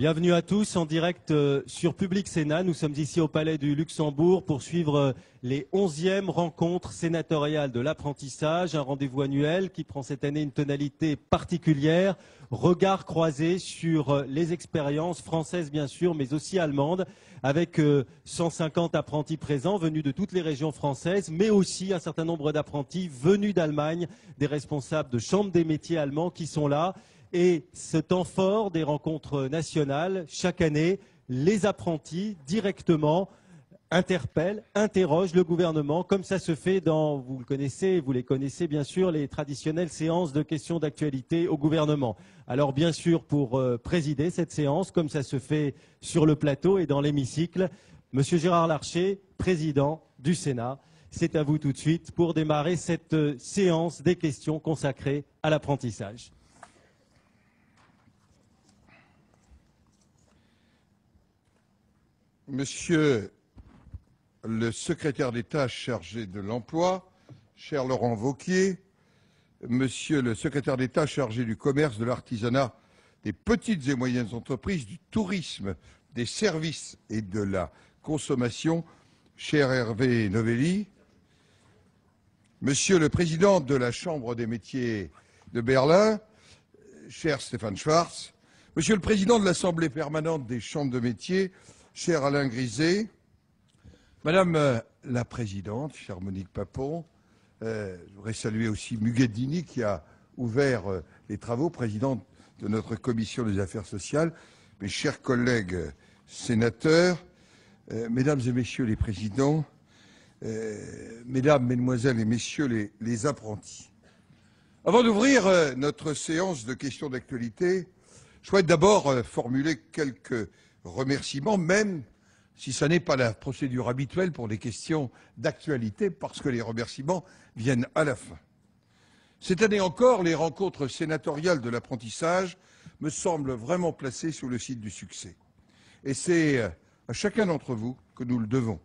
Bienvenue à tous en direct sur Public Sénat. Nous sommes ici au Palais du Luxembourg pour suivre les 11e rencontres sénatoriales de l'apprentissage, un rendez-vous annuel qui prend cette année une tonalité particulière, regard croisé sur les expériences françaises bien sûr, mais aussi allemandes, avec 150 apprentis présents venus de toutes les régions françaises, mais aussi un certain nombre d'apprentis venus d'Allemagne, des responsables de chambres des métiers allemands qui sont là. Et ce temps fort des rencontres nationales, chaque année, les apprentis directement interpellent, interrogent le gouvernement, comme ça se fait dans, vous les connaissez bien sûr, les traditionnelles séances de questions d'actualité au gouvernement. Alors bien sûr, pour présider cette séance, comme ça se fait sur le plateau et dans l'hémicycle, Monsieur Gérard Larcher, président du Sénat, c'est à vous tout de suite pour démarrer cette séance des questions consacrées à l'apprentissage. Monsieur le secrétaire d'État chargé de l'emploi, cher Laurent Wauquiez, Monsieur le secrétaire d'État chargé du commerce, de l'artisanat, des petites et moyennes entreprises, du tourisme, des services et de la consommation, cher Hervé Novelli, Monsieur le président de la Chambre des métiers de Berlin, cher Stéphane Schwarz, Monsieur le président de l'Assemblée permanente des chambres de métiers, cher Alain Griset, Madame la Présidente, chère Monique Papon, je voudrais saluer aussi Mugadini qui a ouvert les travaux, présidente de notre commission des affaires sociales, mes chers collègues sénateurs, Mesdames et Messieurs les présidents, Mesdames, Mesdemoiselles et Messieurs les apprentis. Avant d'ouvrir notre séance de questions d'actualité, je souhaite d'abord formuler quelques remerciements, même si ce n'est pas la procédure habituelle pour les questions d'actualité, parce que les remerciements viennent à la fin. Cette année encore, les rencontres sénatoriales de l'apprentissage me semblent vraiment placées sous le signe du succès. Et c'est à chacun d'entre vous que nous le devons.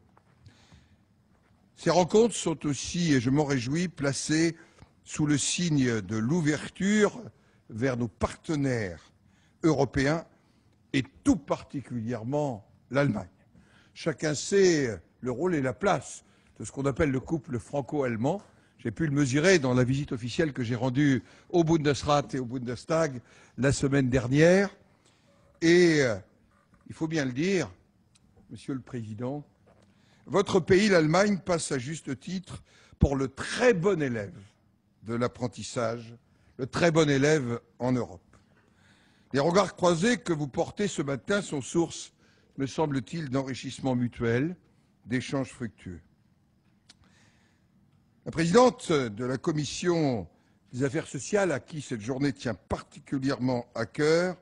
Ces rencontres sont aussi, et je m'en réjouis, placées sous le signe de l'ouverture vers nos partenaires européens et tout particulièrement l'Allemagne. Chacun sait le rôle et la place de ce qu'on appelle le couple franco-allemand. J'ai pu le mesurer dans la visite officielle que j'ai rendue au Bundesrat et au Bundestag la semaine dernière. Et il faut bien le dire, Monsieur le Président, votre pays, l'Allemagne, passe à juste titre pour le très bon élève de l'apprentissage, le très bon élève en Europe. Les regards croisés que vous portez ce matin sont source, me semble-t-il, d'enrichissement mutuel, d'échanges fructueux. La présidente de la Commission des affaires sociales, à qui cette journée tient particulièrement à cœur,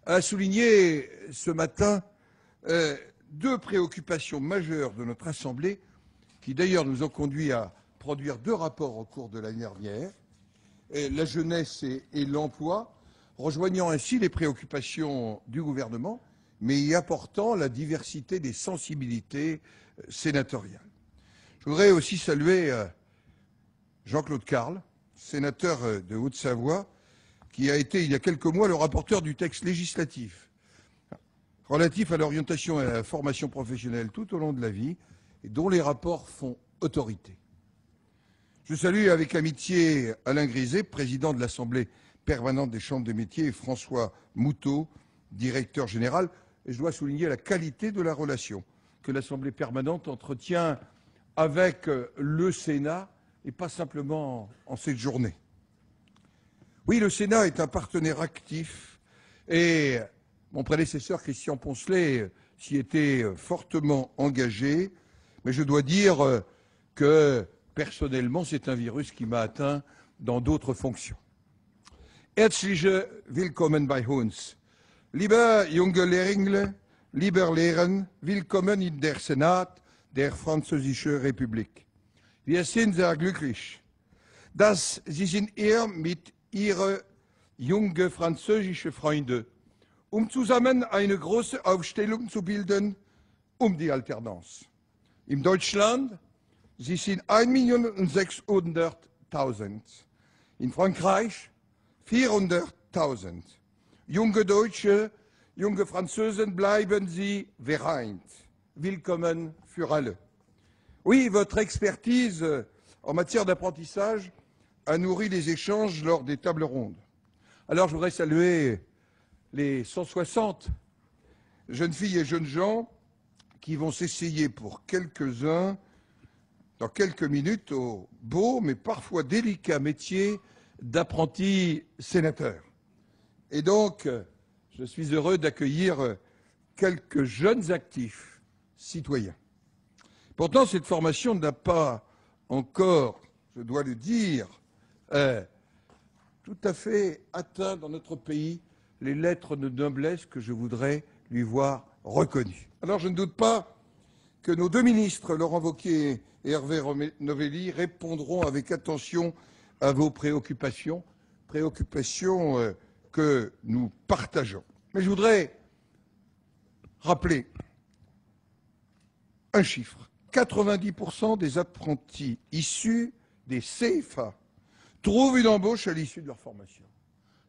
a souligné ce matin deux préoccupations majeures de notre Assemblée, qui d'ailleurs nous ont conduits à produire deux rapports au cours de l'année dernière, la jeunesse et l'emploi, rejoignant ainsi les préoccupations du gouvernement, mais y apportant la diversité des sensibilités sénatoriales. Je voudrais aussi saluer Jean-Claude Carle, sénateur de Haute-Savoie, qui a été il y a quelques mois le rapporteur du texte législatif relatif à l'orientation et à la formation professionnelle tout au long de la vie, et dont les rapports font autorité. Je salue avec amitié Alain Griset, président de l'Assemblée permanente des chambres des métiers, et François Moutot, directeur général. Et je dois souligner la qualité de la relation que l'Assemblée permanente entretient avec le Sénat, et pas simplement en cette journée. Oui, le Sénat est un partenaire actif, et mon prédécesseur Christian Poncelet s'y était fortement engagé, mais je dois dire que, personnellement, c'est un virus qui m'a atteint dans d'autres fonctions. Herzliche Willkommen bei uns. Liebe junge Lehrlinge, lieber Lehrer, willkommen in der Senat der Französischen Republik. Wir sind sehr glücklich, dass Sie sind hier mit Ihren jungen französischen Freunden, zusammen eine große Aufstellung zu bilden, die Alternance. In Deutschland, Sie sind 1.600.000. In Frankreich 400.000. Junge Deutsche, Junge Französen, bleiben Sie vereint. Willkommen für alle. Oui, votre expertise en matière d'apprentissage a nourri les échanges lors des tables rondes. Alors, je voudrais saluer les 160 jeunes filles et jeunes gens qui vont s'essayer pour quelques-uns, dans quelques minutes, au beau mais parfois délicat métier d'apprenti sénateur. Et donc, je suis heureux d'accueillir quelques jeunes actifs citoyens. Pourtant, cette formation n'a pas encore, je dois le dire, tout à fait atteint dans notre pays les lettres de noblesse que je voudrais lui voir reconnues. Alors je ne doute pas que nos deux ministres, Laurent Wauquiez et Hervé Novelli, répondront avec attention à vos préoccupations, que nous partageons. Mais je voudrais rappeler un chiffre. 90% des apprentis issus des CFA trouvent une embauche à l'issue de leur formation.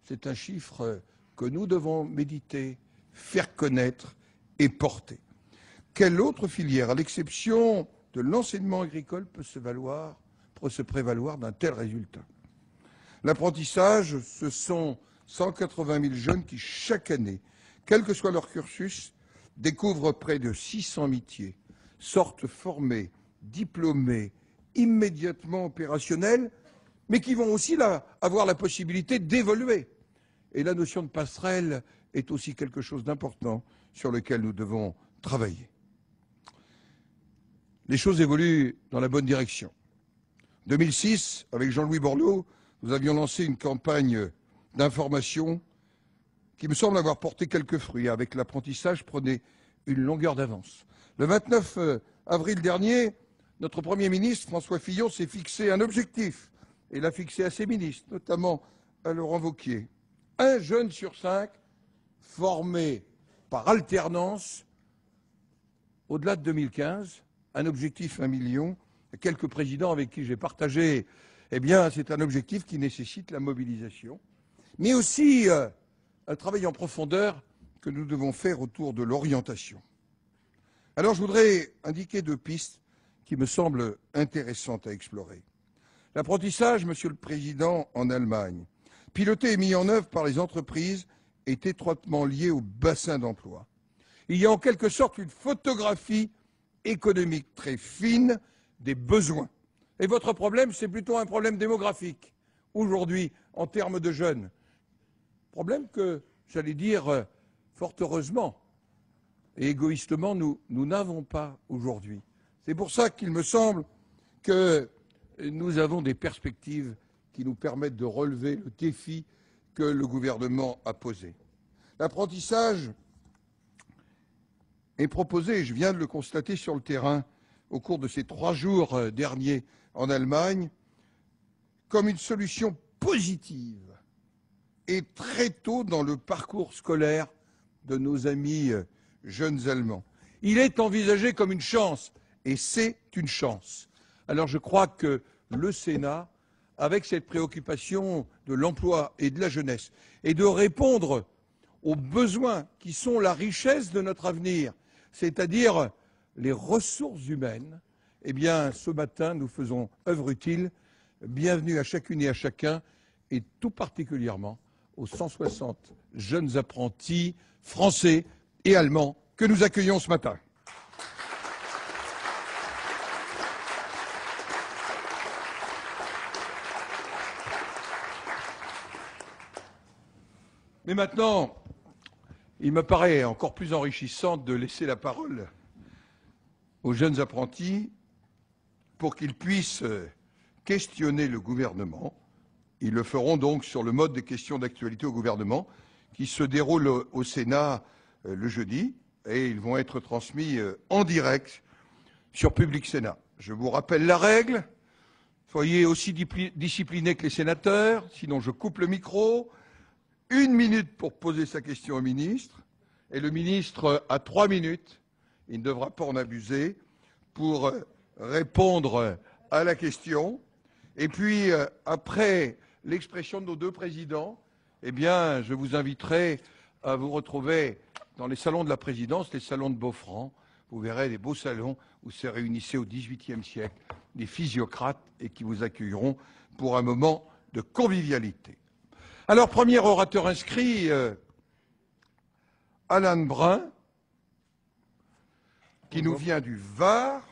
C'est un chiffre que nous devons méditer, faire connaître et porter. Quelle autre filière, à l'exception de l'enseignement agricole, peut se prévaloir d'un tel résultat? L'apprentissage, ce sont 180 000 jeunes qui, chaque année, quel que soit leur cursus, découvrent près de 600 métiers, sortent formés, diplômés, immédiatement opérationnels, mais qui vont aussi avoir la possibilité d'évoluer. Et la notion de passerelle est aussi quelque chose d'important sur lequel nous devons travailler. Les choses évoluent dans la bonne direction. En 2006, avec Jean-Louis Borloo, nous avions lancé une campagne d'information qui me semble avoir porté quelques fruits. Avec l'apprentissage, prenait une longueur d'avance. Le 29 avril dernier, notre Premier ministre, François Fillon, s'est fixé un objectif et l'a fixé à ses ministres, notamment à Laurent Wauquiez. 1 jeune sur 5 formé par alternance au-delà de 2015, un objectif 1 million. Il y a quelques présidents avec qui j'ai partagé, eh bien, c'est un objectif qui nécessite la mobilisation, mais aussi un travail en profondeur que nous devons faire autour de l'orientation. Alors, je voudrais indiquer 2 pistes qui me semblent intéressantes à explorer. L'apprentissage, Monsieur le Président, en Allemagne, piloté et mis en œuvre par les entreprises, est étroitement lié au bassin d'emploi. Il y a en quelque sorte une photographie économique très fine des besoins. Et votre problème, c'est plutôt un problème démographique, aujourd'hui, en termes de jeunes. Problème que, j'allais dire, fort heureusement et égoïstement, nous n'avons pas aujourd'hui. C'est pour ça qu'il me semble que nous avons des perspectives qui nous permettent de relever le défi que le gouvernement a posé. L'apprentissage est proposé, et je viens de le constater sur le terrain, au cours de ces 3 jours derniers en Allemagne, comme une solution positive et très tôt dans le parcours scolaire de nos amis jeunes Allemands. Il est envisagé comme une chance, et c'est une chance. Alors je crois que le Sénat, avec cette préoccupation de l'emploi et de la jeunesse, et de répondre aux besoins qui sont la richesse de notre avenir, c'est-à-dire les ressources humaines, eh bien, ce matin, nous faisons œuvre utile. Bienvenue à chacune et à chacun, et tout particulièrement aux 160 jeunes apprentis français et allemands que nous accueillons ce matin. Mais maintenant, il me paraît encore plus enrichissant de laisser la parole aux jeunes apprentis pour qu'ils puissent questionner le gouvernement. Ils le feront donc sur le mode des questions d'actualité au gouvernement qui se déroule au Sénat le jeudi, et ils vont être transmis en direct sur Public Sénat. Je vous rappelle la règle. Soyez aussi disciplinés que les sénateurs, sinon je coupe le micro. 1 minute pour poser sa question au ministre, et le ministre a 3 minutes, il ne devra pas en abuser, pour répondre à la question. Et puis, après l'expression de nos 2 présidents, eh bien, je vous inviterai à vous retrouver dans les salons de la présidence, les salons de Beaufranc. Vous verrez des beaux salons où se réunissaient au XVIIIe siècle des physiocrates et qui vous accueilleront pour un moment de convivialité. Alors, premier orateur inscrit, Alain Brun, qui nous vient du Var.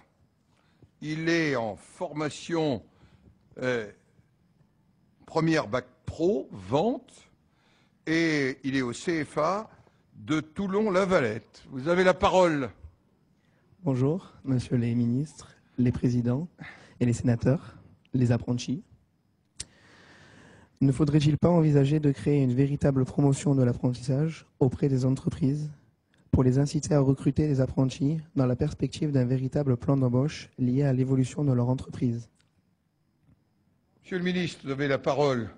Il est en formation première bac pro, vente, et il est au CFA de Toulon-la-Valette. Vous avez la parole. Bonjour, monsieur les ministres, les présidents et les sénateurs, les apprentis. Ne faudrait-il pas envisager de créer une véritable promotion de l'apprentissage auprès des entreprises pour les inciter à recruter des apprentis dans la perspective d'un véritable plan d'embauche lié à l'évolution de leur entreprise? Monsieur le ministre, vous avez la parole.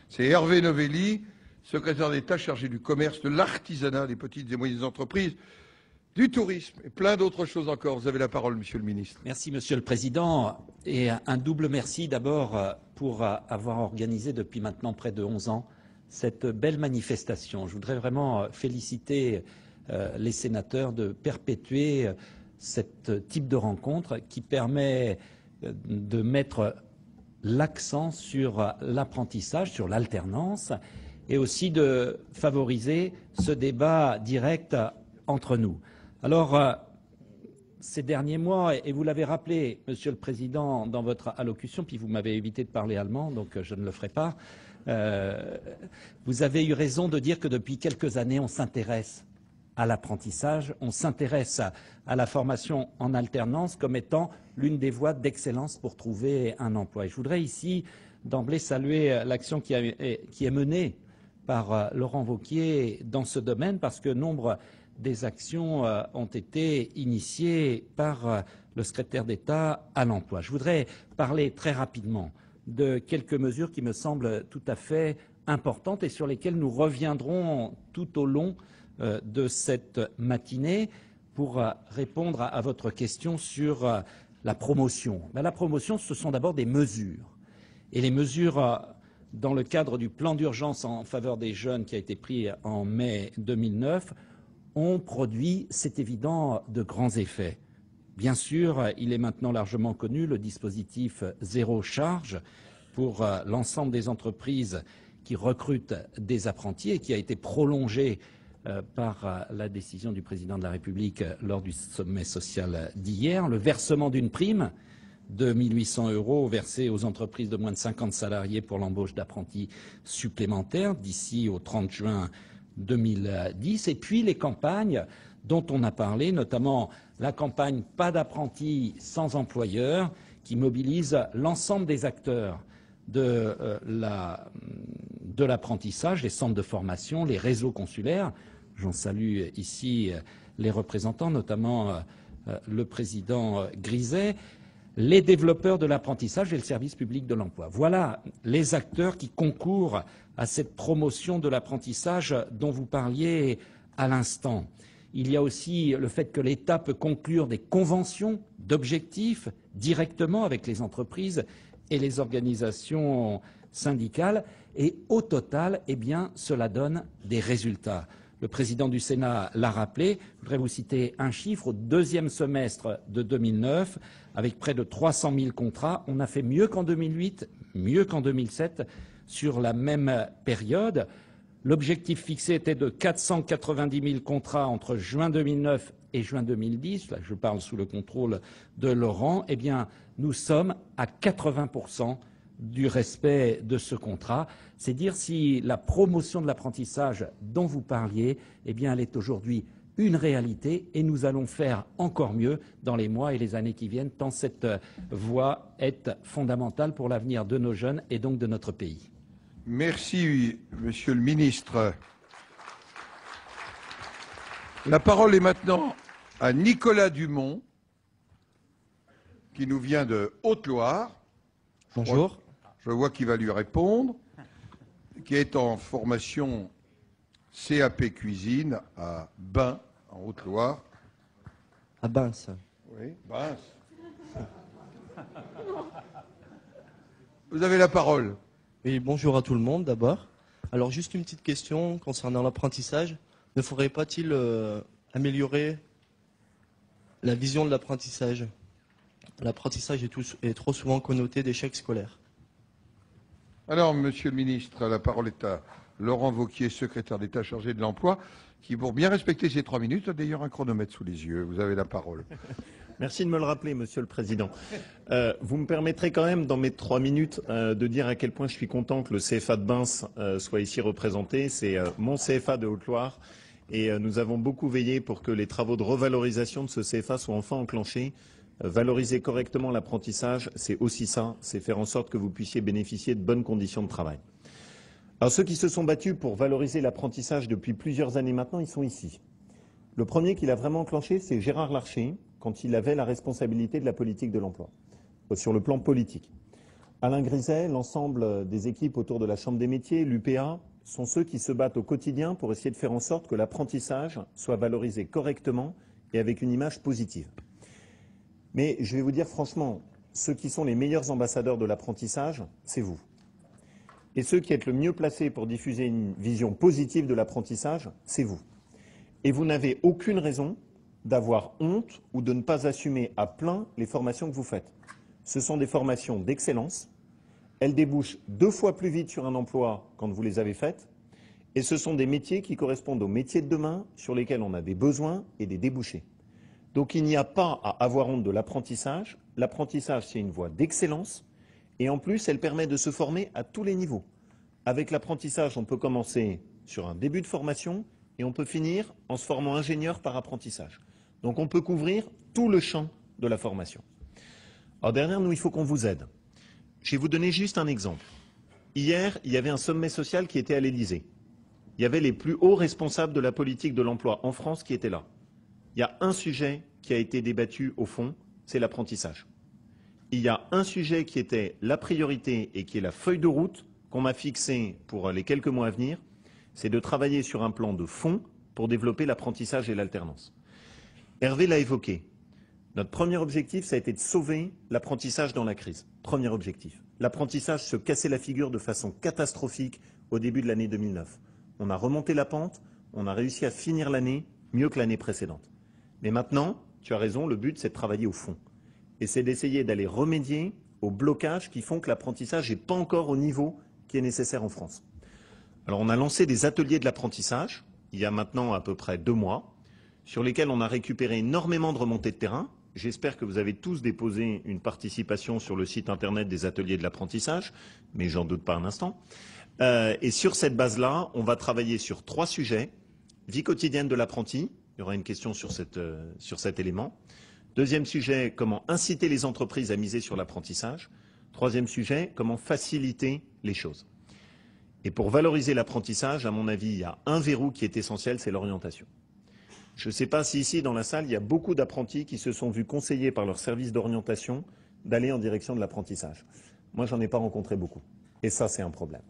C'est Hervé Novelli, secrétaire d'État chargé du commerce, de l'artisanat, des petites et moyennes entreprises, du tourisme et plein d'autres choses encore. Vous avez la parole, monsieur le ministre. Merci, monsieur le président. Et un double merci d'abord pour avoir organisé depuis maintenant près de 11 ans cette belle manifestation. Je voudrais vraiment féliciter les sénateurs de perpétuer ce type de rencontre qui permet de mettre l'accent sur l'apprentissage, sur l'alternance, et aussi de favoriser ce débat direct entre nous. Alors, ces derniers mois, et vous l'avez rappelé, Monsieur le Président, dans votre allocution, puis vous m'avez évité de parler allemand, donc je ne le ferai pas, vous avez eu raison de dire que depuis quelques années, on s'intéresse à l'apprentissage, on s'intéresse à la formation en alternance comme étant l'une des voies d'excellence pour trouver un emploi. Et je voudrais ici, d'emblée, saluer l'action qui est menée par Laurent Wauquiez dans ce domaine, parce que nombre des actions ont été initiées par le secrétaire d'État à l'emploi. Je voudrais parler très rapidement de quelques mesures qui me semblent tout à fait importantes et sur lesquelles nous reviendrons tout au long de cette matinée pour répondre à votre question sur la promotion. La promotion, ce sont d'abord des mesures. Et les mesures dans le cadre du plan d'urgence en faveur des jeunes qui a été pris en mai 2009 ont produit, c'est évident, de grands effets. Bien sûr, il est maintenant largement connu le dispositif zéro charge pour l'ensemble des entreprises qui recrutent des apprentis et qui a été prolongé par la décision du président de la République lors du sommet social d'hier. Le versement d'une prime de 1 800 € versée aux entreprises de moins de 50 salariés pour l'embauche d'apprentis supplémentaires d'ici au 30 juin 2010. Et puis les campagnes dont on a parlé, notamment la campagne Pas d'apprentis sans employeur, qui mobilise l'ensemble des acteurs de l'apprentissage, les centres de formation, les réseaux consulaires. J'en salue ici les représentants, notamment le président Griset, les développeurs de l'apprentissage et le service public de l'emploi. Voilà les acteurs qui concourent à cette promotion de l'apprentissage dont vous parliez à l'instant. Il y a aussi le fait que l'État peut conclure des conventions d'objectifs directement avec les entreprises et les organisations syndicales. Et au total, eh bien, cela donne des résultats. Le président du Sénat l'a rappelé. Je voudrais vous citer un chiffre. Au deuxième semestre de 2009, avec près de 300 000 contrats, on a fait mieux qu'en 2008, mieux qu'en 2007 sur la même période. L'objectif fixé était de 490 000 contrats entre juin 2009 et juin 2010. Là, je parle sous le contrôle de Laurent. Eh bien, nous sommes à 80% du respect de ce contrat. C'est dire si la promotion de l'apprentissage dont vous parliez, eh bien, elle est aujourd'hui une réalité et nous allons faire encore mieux dans les mois et les années qui viennent, tant cette voie est fondamentale pour l'avenir de nos jeunes et donc de notre pays. Merci, Monsieur le Ministre. La parole est maintenant à Nicolas Dumont, qui nous vient de Haute-Loire. Bonjour. Je vois qu'il va lui répondre, qui est en formation CAP cuisine à Bains, en Haute-Loire. À Bains. Oui, Bains. Vous avez la parole. Oui, bonjour à tout le monde d'abord. Alors juste une petite question concernant l'apprentissage. ne faudrait pas-il améliorer la vision de l'apprentissage? L'apprentissage est trop souvent connoté d'échec scolaire. Alors, Monsieur le Ministre, la parole est à Laurent Wauquiez, secrétaire d'État chargé de l'emploi, qui, pour bien respecter ces 3 minutes, a d'ailleurs un chronomètre sous les yeux. Vous avez la parole. Merci de me le rappeler, Monsieur le Président. Vous me permettrez quand même, dans mes 3 minutes, de dire à quel point je suis content que le CFA de Binche soit ici représenté. C'est mon CFA de Haute-Loire et nous avons beaucoup veillé pour que les travaux de revalorisation de ce CFA soient enfin enclenchés. Valoriser correctement l'apprentissage, c'est aussi ça, c'est faire en sorte que vous puissiez bénéficier de bonnes conditions de travail. Alors ceux qui se sont battus pour valoriser l'apprentissage depuis plusieurs années maintenant, ils sont ici. Le premier qui l'a vraiment enclenché, c'est Gérard Larcher, quand il avait la responsabilité de la politique de l'emploi, sur le plan politique. Alain Griset, l'ensemble des équipes autour de la Chambre des métiers, l'UPA, sont ceux qui se battent au quotidien pour essayer de faire en sorte que l'apprentissage soit valorisé correctement et avec une image positive. Mais je vais vous dire franchement, ceux qui sont les meilleurs ambassadeurs de l'apprentissage, c'est vous. Et ceux qui êtes le mieux placés pour diffuser une vision positive de l'apprentissage, c'est vous. Et vous n'avez aucune raison d'avoir honte ou de ne pas assumer à plein les formations que vous faites. Ce sont des formations d'excellence. Elles débouchent 2 fois plus vite sur un emploi quand vous les avez faites. Et ce sont des métiers qui correspondent aux métiers de demain sur lesquels on a des besoins et des débouchés. Donc il n'y a pas à avoir honte de l'apprentissage. L'apprentissage, c'est une voie d'excellence. Et en plus, elle permet de se former à tous les niveaux. Avec l'apprentissage, on peut commencer sur un début de formation et on peut finir en se formant ingénieur par apprentissage. Donc on peut couvrir tout le champ de la formation. Alors derrière nous, il faut qu'on vous aide. Je vais vous donner juste un exemple. Hier, il y avait un sommet social qui était à l'Élysée. Il y avait les plus hauts responsables de la politique de l'emploi en France qui étaient là. Il y a un sujet qui a été débattu au fond, c'est l'apprentissage. Il y a un sujet qui était la priorité et qui est la feuille de route qu'on m'a fixée pour les quelques mois à venir, c'est de travailler sur un plan de fond pour développer l'apprentissage et l'alternance. Hervé l'a évoqué. Notre premier objectif, ça a été de sauver l'apprentissage dans la crise. Premier objectif. L'apprentissage se cassait la figure de façon catastrophique au début de l'année 2009. On a remonté la pente, on a réussi à finir l'année mieux que l'année précédente. Mais maintenant, tu as raison, le but, c'est de travailler au fond. Et c'est d'essayer d'aller remédier aux blocages qui font que l'apprentissage n'est pas encore au niveau qui est nécessaire en France. Alors, on a lancé des ateliers de l'apprentissage, il y a maintenant à peu près 2 mois, sur lesquels on a récupéré énormément de remontées de terrain. J'espère que vous avez tous déposé une participation sur le site internet des ateliers de l'apprentissage, mais j'en doute pas un instant. Et sur cette base-là, on va travailler sur 3 sujets. Vie quotidienne de l'apprenti, il y aura une question sur cet élément. Deuxième sujet, comment inciter les entreprises à miser sur l'apprentissage. Troisième sujet, comment faciliter les choses. Et pour valoriser l'apprentissage, à mon avis, il y a un verrou qui est essentiel, c'est l'orientation. Je ne sais pas si ici, dans la salle, il y a beaucoup d'apprentis qui se sont vus conseillés par leur service d'orientation d'aller en direction de l'apprentissage. Moi, j'en ai pas rencontré beaucoup. Et ça, c'est un problème.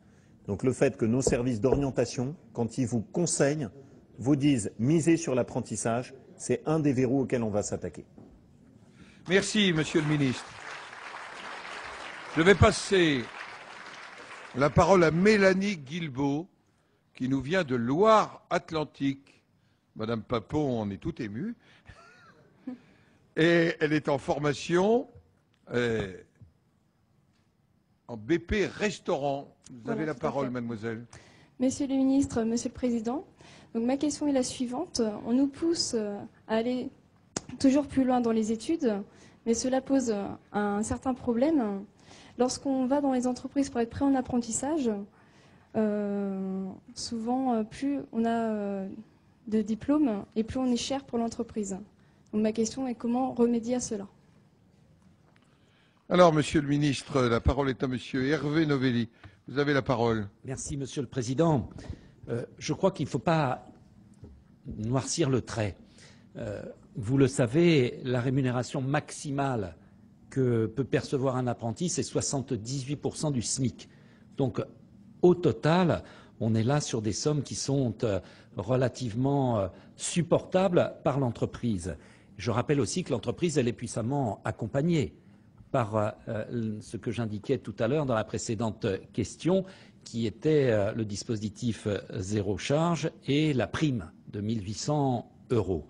Donc le fait que nos services d'orientation, quand ils vous conseillent, vous disent misez sur l'apprentissage, c'est un des verrous auxquels on va s'attaquer. Merci, Monsieur le Ministre. Je vais passer la parole à Mélanie Guilbault, qui nous vient de Loire-Atlantique. Madame Papon en est toute émue. Et elle est en formation en BP restaurant. Vous avez la parole, mademoiselle. Monsieur le ministre, Monsieur le Président, donc ma question est la suivante. On nous pousse à aller toujours plus loin dans les études, mais cela pose un certain problème. Lorsqu'on va dans les entreprises pour être prêt en apprentissage, souvent, plus on a de diplômes et plus on est cher pour l'entreprise. Donc ma question est comment remédier à cela? Alors, Monsieur le Ministre, la parole est à Monsieur Hervé Novelli. Vous avez la parole. Merci, Monsieur le Président. Je crois qu'il ne faut pas noircir le trait. Vous le savez, la rémunération maximale que peut percevoir un apprenti, c'est 78% du SMIC. Donc, au total, on est là sur des sommes qui sont relativement supportables par l'entreprise. Je rappelle aussi que l'entreprise, elle est puissamment accompagnée par ce que j'indiquais tout à l'heure dans la précédente question, qui était le dispositif zéro charge et la prime 800 €.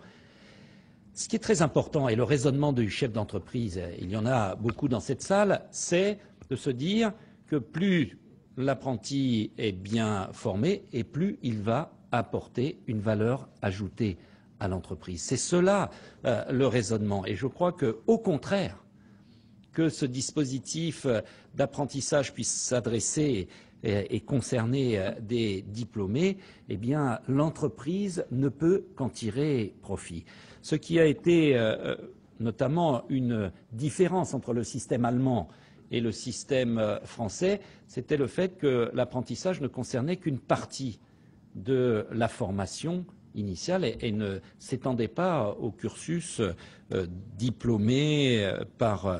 Ce qui est très important, et le raisonnement du chef d'entreprise, il y en a beaucoup dans cette salle, c'est de se dire que plus l'apprenti est bien formé et plus il va apporter une valeur ajoutée à l'entreprise. C'est cela le raisonnement. Et je crois qu'au contraire, que ce dispositif d'apprentissage puisse s'adresser et concerner des diplômés, eh bien, l'entreprise ne peut qu'en tirer profit. Ce qui a été notamment une différence entre le système allemand et le système français, c'était le fait que l'apprentissage ne concernait qu'une partie de la formation initiale et ne s'étendait pas au cursus diplômé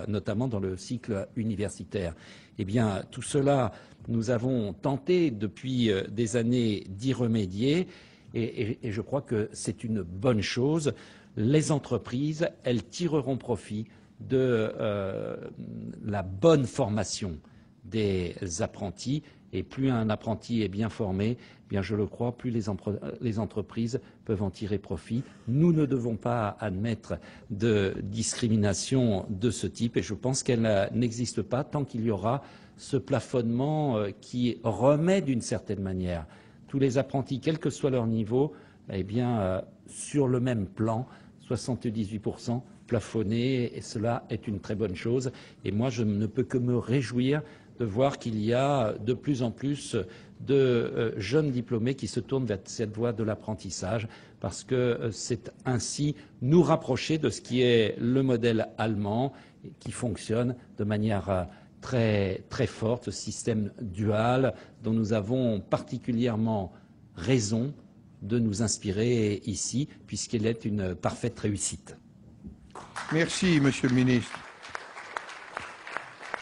notamment dans le cycle universitaire. Eh bien, tout cela, nous avons tenté depuis des années d'y remédier et je crois que c'est une bonne chose. Les entreprises, elles tireront profit de la bonne formation des apprentis. Et plus un apprenti est bien formé, eh bien je le crois, plus les entreprises peuvent en tirer profit. Nous ne devons pas admettre de discrimination de ce type et je pense qu'elle n'existe pas tant qu'il y aura ce plafonnement qui remet d'une certaine manière tous les apprentis, quel que soit leur niveau, eh bien, sur le même plan, 78% plafonnés, et cela est une très bonne chose. Et moi, je ne peux que me réjouir de voir qu'il y a de plus en plus de jeunes diplômés qui se tournent vers cette voie de l'apprentissage, parce que c'est ainsi nous rapprocher de ce qui est le modèle allemand, qui fonctionne de manière très, très forte, ce système dual dont nous avons particulièrement raison de nous inspirer ici, puisqu'il est une parfaite réussite. Merci, Monsieur le Ministre.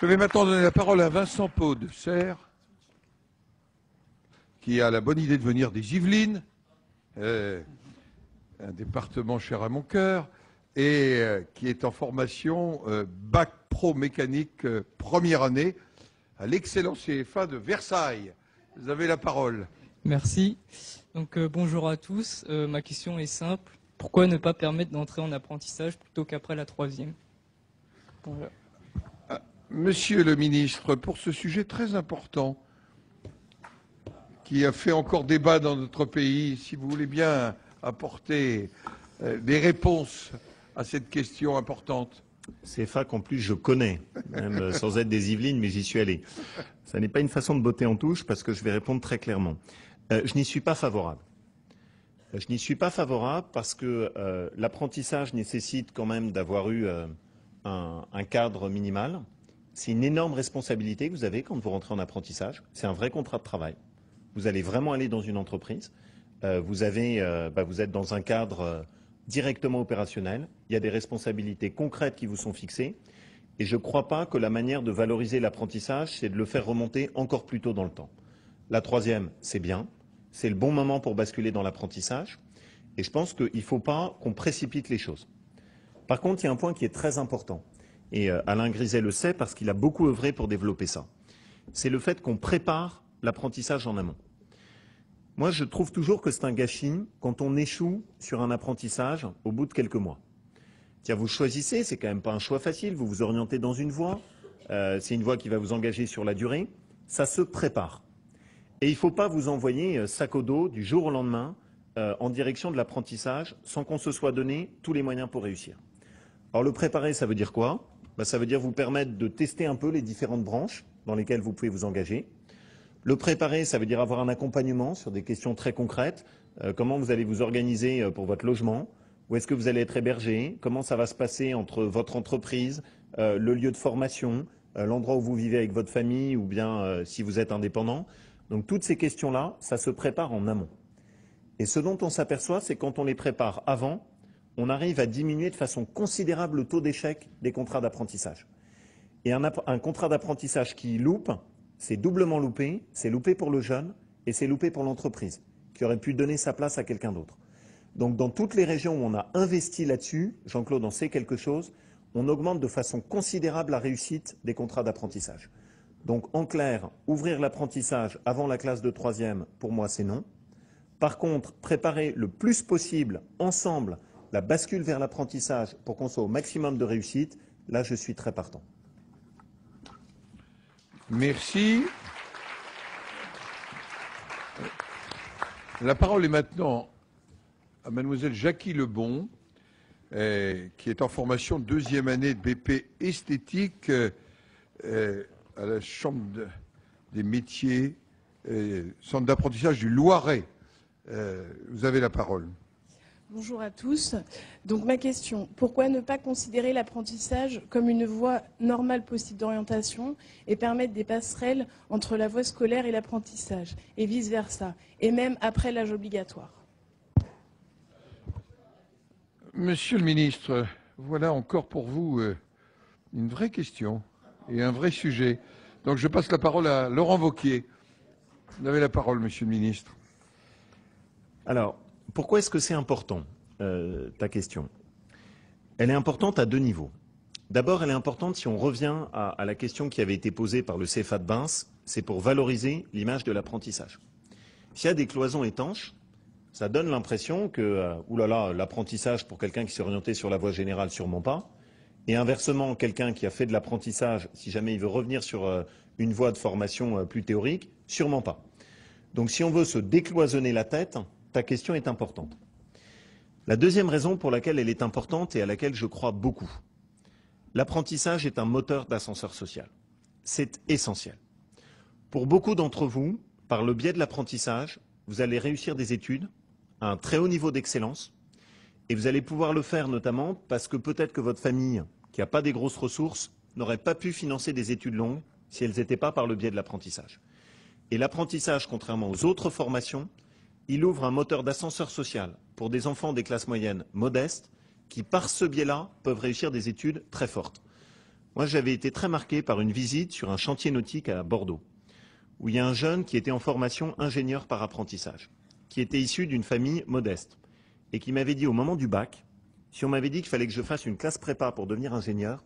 Je vais maintenant donner la parole à Vincent Pau de Serres, qui a la bonne idée de venir des Yvelines, un département cher à mon cœur, et qui est en formation Bac Pro mécanique première année à l'excellent CFA de Versailles. Vous avez la parole. Merci. Donc bonjour à tous. Ma question est simple. Pourquoi ne pas permettre d'entrer en apprentissage plutôt qu'après la troisième? Voilà. Monsieur le ministre, pour ce sujet très important qui a fait encore débat dans notre pays, si vous voulez bien apporter des réponses à cette question importante. CFA qu'en plus je connais, même sans être des Yvelines, mais j'y suis allé. Ça n'est pas une façon de botter en touche parce que je vais répondre très clairement. Je n'y suis pas favorable. Je n'y suis pas favorable parce que l'apprentissage nécessite quand même d'avoir eu un cadre minimal. C'est une énorme responsabilité que vous avez quand vous rentrez en apprentissage. C'est un vrai contrat de travail. Vous allez vraiment aller dans une entreprise. Vous êtes dans un cadre directement opérationnel. Il y a des responsabilités concrètes qui vous sont fixées. Et je ne crois pas que la manière de valoriser l'apprentissage, c'est de le faire remonter encore plus tôt dans le temps. La troisième, c'est bien. C'est le bon moment pour basculer dans l'apprentissage. Et je pense qu'il ne faut pas qu'on précipite les choses. Par contre, il y a un point qui est très important. Et Alain Griset le sait parce qu'il a beaucoup œuvré pour développer ça. C'est le fait qu'on prépare l'apprentissage en amont. Moi, je trouve toujours que c'est un gâchis quand on échoue sur un apprentissage au bout de quelques mois. Tiens, vous choisissez, c'est quand même pas un choix facile, vous vous orientez dans une voie, c'est une voie qui va vous engager sur la durée, ça se prépare. Et il ne faut pas vous envoyer sac au dos du jour au lendemain en direction de l'apprentissage sans qu'on se soit donné tous les moyens pour réussir. Alors le préparer, ça veut dire quoi? Ça veut dire vous permettre de tester un peu les différentes branches dans lesquelles vous pouvez vous engager. Le préparer, ça veut dire avoir un accompagnement sur des questions très concrètes. Comment vous allez vous organiser pour votre logement? Où est-ce que vous allez être hébergé? Comment ça va se passer entre votre entreprise, le lieu de formation, l'endroit où vous vivez avec votre famille ou bien si vous êtes indépendant? Donc toutes ces questions-là, ça se prépare en amont. Et ce dont on s'aperçoit, c'est quand on les prépare avant, on arrive à diminuer de façon considérable le taux d'échec des contrats d'apprentissage. Et un contrat d'apprentissage qui loupe, c'est doublement loupé, c'est loupé pour le jeune et c'est loupé pour l'entreprise, qui aurait pu donner sa place à quelqu'un d'autre. Donc dans toutes les régions où on a investi là-dessus, Jean-Claude en sait quelque chose, on augmente de façon considérable la réussite des contrats d'apprentissage. Donc en clair, ouvrir l'apprentissage avant la classe de troisième, pour moi c'est non. Par contre, préparer le plus possible, ensemble, la bascule vers l'apprentissage pour qu'on soit au maximum de réussite, là, je suis très partant. Merci. La parole est maintenant à mademoiselle Jackie Lebon, qui est en formation deuxième année de BP esthétique à la Chambre des métiers, centre d'apprentissage du Loiret. Vous avez la parole. Bonjour à tous. Donc ma question, pourquoi ne pas considérer l'apprentissage comme une voie normale possible d'orientation et permettre des passerelles entre la voie scolaire et l'apprentissage, et vice-versa, et même après l'âge obligatoire? Monsieur le ministre, voilà encore pour vous une vraie question et un vrai sujet. Donc je passe la parole à Laurent Wauquiez. Vous avez la parole, monsieur le ministre. Alors, pourquoi est-ce que c'est important, ta question? Elle est importante à deux niveaux. D'abord, elle est importante si on revient à la question qui avait été posée par le CFA de Binsse, c'est pour valoriser l'image de l'apprentissage. S'il y a des cloisons étanches, ça donne l'impression que, oulala, l'apprentissage pour quelqu'un qui s'est orienté sur la voie générale, sûrement pas. Et inversement, quelqu'un qui a fait de l'apprentissage, si jamais il veut revenir sur une voie de formation plus théorique, sûrement pas. Donc si on veut se décloisonner la tête, ta question est importante. La deuxième raison pour laquelle elle est importante et à laquelle je crois beaucoup, l'apprentissage est un moteur d'ascenseur social. C'est essentiel. Pour beaucoup d'entre vous, par le biais de l'apprentissage, vous allez réussir des études à un très haut niveau d'excellence et vous allez pouvoir le faire notamment parce que peut-être que votre famille, qui n'a pas des grosses ressources, n'aurait pas pu financer des études longues si elles n'étaient pas par le biais de l'apprentissage. Et l'apprentissage, contrairement aux autres formations, il ouvre un moteur d'ascenseur social pour des enfants des classes moyennes modestes qui, par ce biais-là, peuvent réussir des études très fortes. Moi, j'avais été très marqué par une visite sur un chantier nautique à Bordeaux, où il y a un jeune qui était en formation ingénieur par apprentissage, qui était issu d'une famille modeste, et qui m'avait dit au moment du bac, si on m'avait dit qu'il fallait que je fasse une classe prépa pour devenir ingénieur,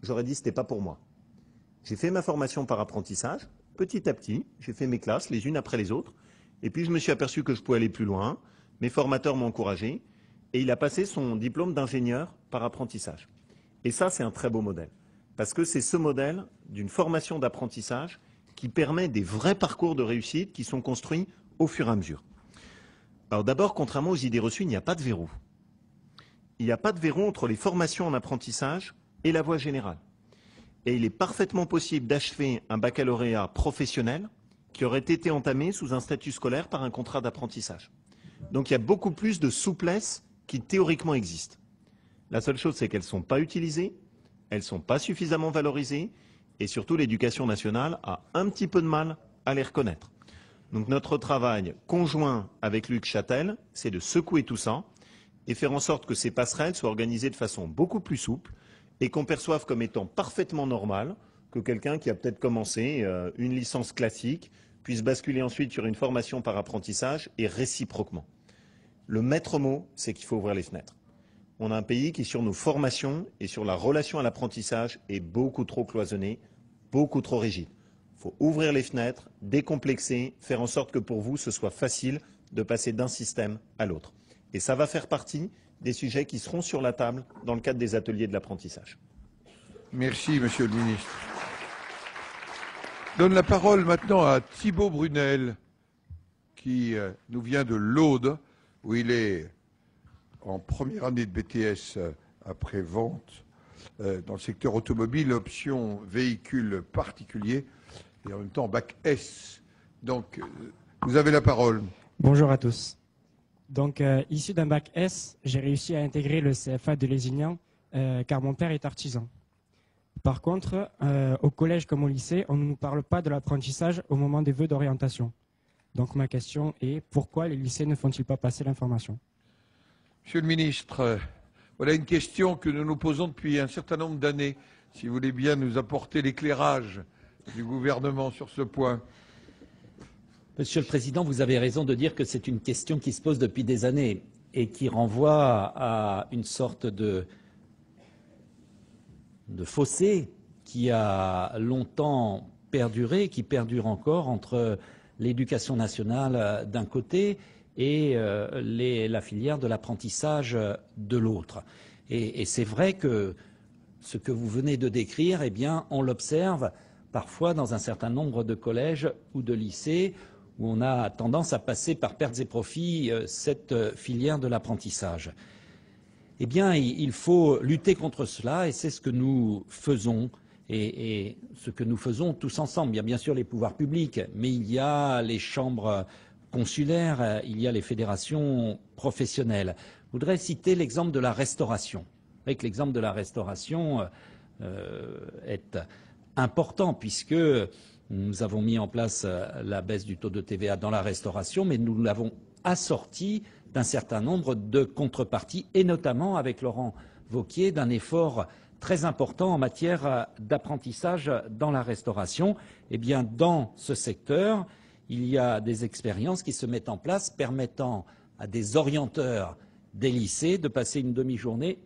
j'aurais dit que ce n'était pas pour moi. J'ai fait ma formation par apprentissage, petit à petit, j'ai fait mes classes les unes après les autres, et puis je me suis aperçu que je pouvais aller plus loin, mes formateurs m'ont encouragé, et il a passé son diplôme d'ingénieur par apprentissage. Et ça, c'est un très beau modèle, parce que c'est ce modèle d'une formation d'apprentissage qui permet des vrais parcours de réussite qui sont construits au fur et à mesure. Alors d'abord, contrairement aux idées reçues, il n'y a pas de verrou. Il n'y a pas de verrou entre les formations en apprentissage et la voie générale. Et il est parfaitement possible d'achever un baccalauréat professionnel qui aurait été entamé sous un statut scolaire par un contrat d'apprentissage. Donc il y a beaucoup plus de souplesse qui théoriquement existe. La seule chose, c'est qu'elles ne sont pas utilisées, elles ne sont pas suffisamment valorisées, et surtout l'éducation nationale a un petit peu de mal à les reconnaître. Donc notre travail conjoint avec Luc Châtel, c'est de secouer tout ça et faire en sorte que ces passerelles soient organisées de façon beaucoup plus souple et qu'on perçoive comme étant parfaitement normal que quelqu'un qui a peut-être commencé une licence classique puisse basculer ensuite sur une formation par apprentissage et réciproquement. Le maître mot, c'est qu'il faut ouvrir les fenêtres. On a un pays qui, sur nos formations et sur la relation à l'apprentissage, est beaucoup trop cloisonné, beaucoup trop rigide. Il faut ouvrir les fenêtres, décomplexer, faire en sorte que pour vous, ce soit facile de passer d'un système à l'autre. Et ça va faire partie des sujets qui seront sur la table dans le cadre des ateliers de l'apprentissage. Merci, monsieur le ministre. Je donne la parole maintenant à Thibaut Brunel, qui nous vient de l'Aude, où il est en première année de BTS après-vente dans le secteur automobile, option véhicule particulier, et en même temps bac S. Donc, vous avez la parole. Bonjour à tous. Donc, issu d'un bac S, j'ai réussi à intégrer le CFA de Lézignan, car mon père est artisan. Par contre, au collège comme au lycée, on ne nous parle pas de l'apprentissage au moment des vœux d'orientation. Donc ma question est, pourquoi les lycées ne font-ils pas passer l'information? Monsieur le ministre, voilà une question que nous nous posons depuis un certain nombre d'années. Si vous voulez bien nous apporter l'éclairage du gouvernement sur ce point. Monsieur le Président, vous avez raison de dire que c'est une question qui se pose depuis des années et qui renvoie à une sorte de fossé qui a longtemps perduré, qui perdure encore entre l'éducation nationale d'un côté et la filière de l'apprentissage de l'autre. Et c'est vrai que ce que vous venez de décrire, eh bien, on l'observe parfois dans un certain nombre de collèges ou de lycées où on a tendance à passer par pertes et profits cette filière de l'apprentissage. Eh bien, il faut lutter contre cela et c'est ce que nous faisons et ce que nous faisons tous ensemble. Il y a bien sûr les pouvoirs publics, mais il y a les chambres consulaires, il y a les fédérations professionnelles. Je voudrais citer l'exemple de la restauration. Avec l'exemple de la restauration est important puisque nous avons mis en place la baisse du taux de TVA dans la restauration, mais nous l'avons assorti d'un certain nombre de contreparties, et notamment avec Laurent Wauquiez, d'un effort très important en matière d'apprentissage dans la restauration. Eh bien, dans ce secteur, il y a des expériences qui se mettent en place permettant à des orienteurs des lycées de passer une demi-journée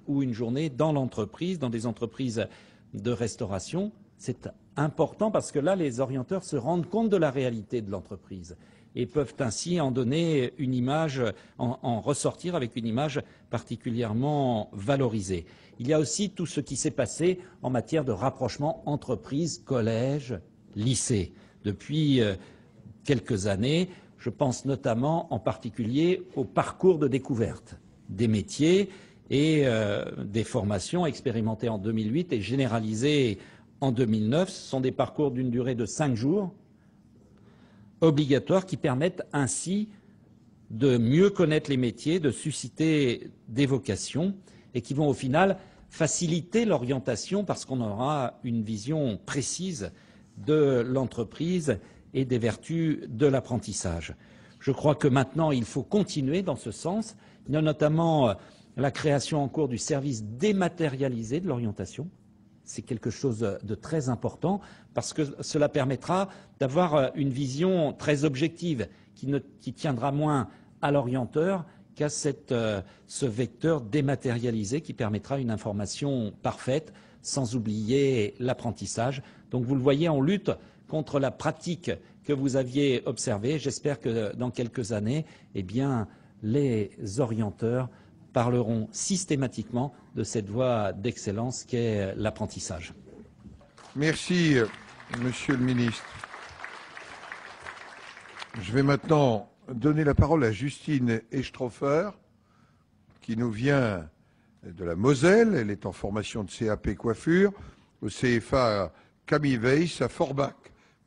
ou une journée dans l'entreprise, dans des entreprises de restauration. C'est important parce que là, les orienteurs se rendent compte de la réalité de l'entreprise et peuvent ainsi en donner une image, en ressortir avec une image particulièrement valorisée. Il y a aussi tout ce qui s'est passé en matière de rapprochement entreprise, collège, lycée. Depuis quelques années, je pense notamment en particulier au parcours de découverte des métiers et des formations expérimentées en 2008 et généralisées en 2009. Ce sont des parcours d'une durée de 5 jours obligatoires qui permettent ainsi de mieux connaître les métiers, de susciter des vocations et qui vont au final faciliter l'orientation parce qu'on aura une vision précise de l'entreprise et des vertus de l'apprentissage. Je crois que maintenant, il faut continuer dans ce sens. Il y a notamment la création en cours du service dématérialisé de l'orientation. C'est quelque chose de très important parce que cela permettra d'avoir une vision très objective qui tiendra moins à l'orienteur qu'à ce vecteur dématérialisé qui permettra une information parfaite sans oublier l'apprentissage. Donc vous le voyez, on lutte contre la pratique que vous aviez observée. J'espère que dans quelques années, eh bien, les orienteurs parleront systématiquement de cette voie d'excellence qu'est l'apprentissage. Merci, Monsieur le Ministre. Je vais maintenant donner la parole à Justine Estroffer, qui nous vient de la Moselle. Elle est en formation de CAP coiffure au CFA Camille Weiss à Forbach.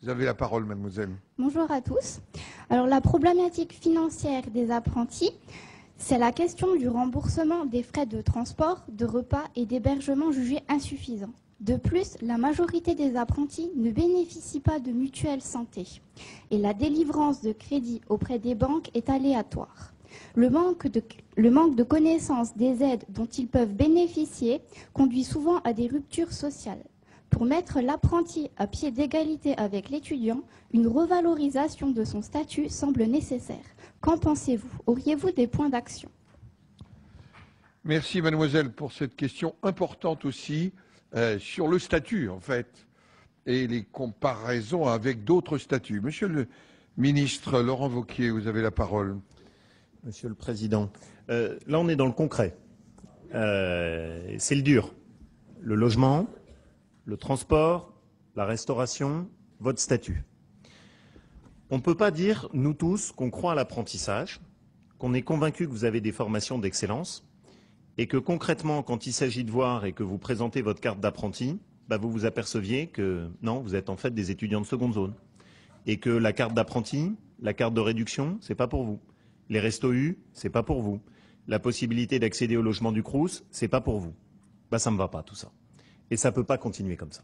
Vous avez la parole, mademoiselle. Bonjour à tous. Alors, la problématique financière des apprentis, c'est la question du remboursement des frais de transport, de repas et d'hébergement jugés insuffisants. De plus, la majorité des apprentis ne bénéficient pas de mutuelle santé et la délivrance de crédits auprès des banques est aléatoire. Le manque de connaissance des aides dont ils peuvent bénéficier conduit souvent à des ruptures sociales. Pour mettre l'apprenti à pied d'égalité avec l'étudiant, une revalorisation de son statut semble nécessaire. Qu'en pensez-vous? Auriez-vous des points d'action? Merci, mademoiselle, pour cette question importante aussi sur le statut, en fait, et les comparaisons avec d'autres statuts. Monsieur le ministre Laurent Wauquiez, vous avez la parole. Monsieur le Président, là on est dans le concret. C'est le dur. Le logement, le transport, la restauration, votre statut. On ne peut pas dire, nous tous, qu'on croit à l'apprentissage, qu'on est convaincu que vous avez des formations d'excellence, et que concrètement, quand il s'agit de voir et que vous présentez votre carte d'apprenti, vous vous aperceviez que non, vous êtes en fait des étudiants de seconde zone. Et que la carte d'apprenti, la carte de réduction, c'est pas pour vous. Les restos U, c'est pas pour vous. La possibilité d'accéder au logement du Crous, c'est pas pour vous. Ça me va pas tout ça. Et ça peut pas continuer comme ça.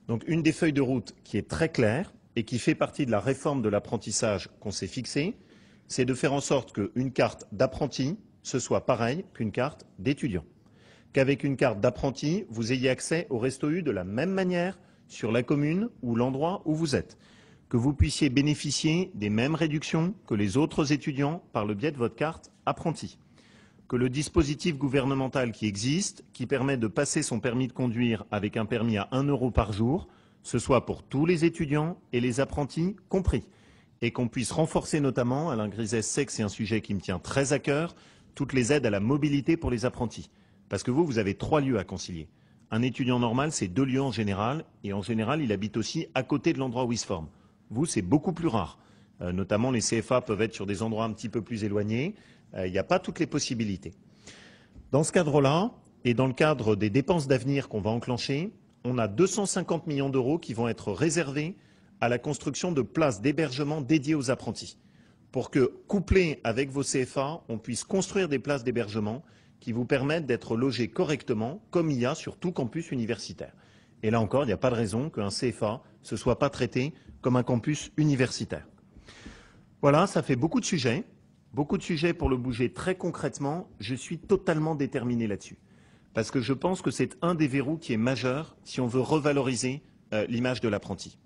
Donc une des feuilles de route qui est très claire et qui fait partie de la réforme de l'apprentissage qu'on s'est fixée, c'est de faire en sorte qu'une carte d'apprenti, ce soit pareil qu'une carte d'étudiant. Qu'avec une carte d'apprenti, vous ayez accès au Resto U de la même manière sur la commune ou l'endroit où vous êtes. Que vous puissiez bénéficier des mêmes réductions que les autres étudiants par le biais de votre carte apprenti. Que le dispositif gouvernemental qui existe, qui permet de passer son permis de conduire avec un permis à 1 € par jour, ce soit pour tous les étudiants et les apprentis compris. et qu'on puisse renforcer notamment, Alain Griset sait que c'est un sujet qui me tient très à cœur, toutes les aides à la mobilité pour les apprentis. Parce que vous avez 3 lieux à concilier. Un étudiant normal, c'est 2 lieux en général, et en général, il habite aussi à côté de l'endroit où il se forme. Vous, c'est beaucoup plus rare. Notamment, les CFA peuvent être sur des endroits un petit peu plus éloignés. Il n'y a pas toutes les possibilités. Dans ce cadre-là, et dans le cadre des dépenses d'avenir qu'on va enclencher, on a 250 millions d'euros qui vont être réservés à la construction de places d'hébergement dédiées aux apprentis, pour que, couplés avec vos CFA, on puisse construire des places d'hébergement qui vous permettent d'être logés correctement, comme il y a sur tout campus universitaire. Et là encore, il n'y a pas de raison qu'un CFA ne se soit pas traité comme un campus universitaire. Voilà, ça fait beaucoup de sujets pour le bouger très concrètement. Je suis totalement déterminé là-dessus, parce que je pense que c'est un des verrous qui est majeur si on veut revaloriser l'image de l'apprenti.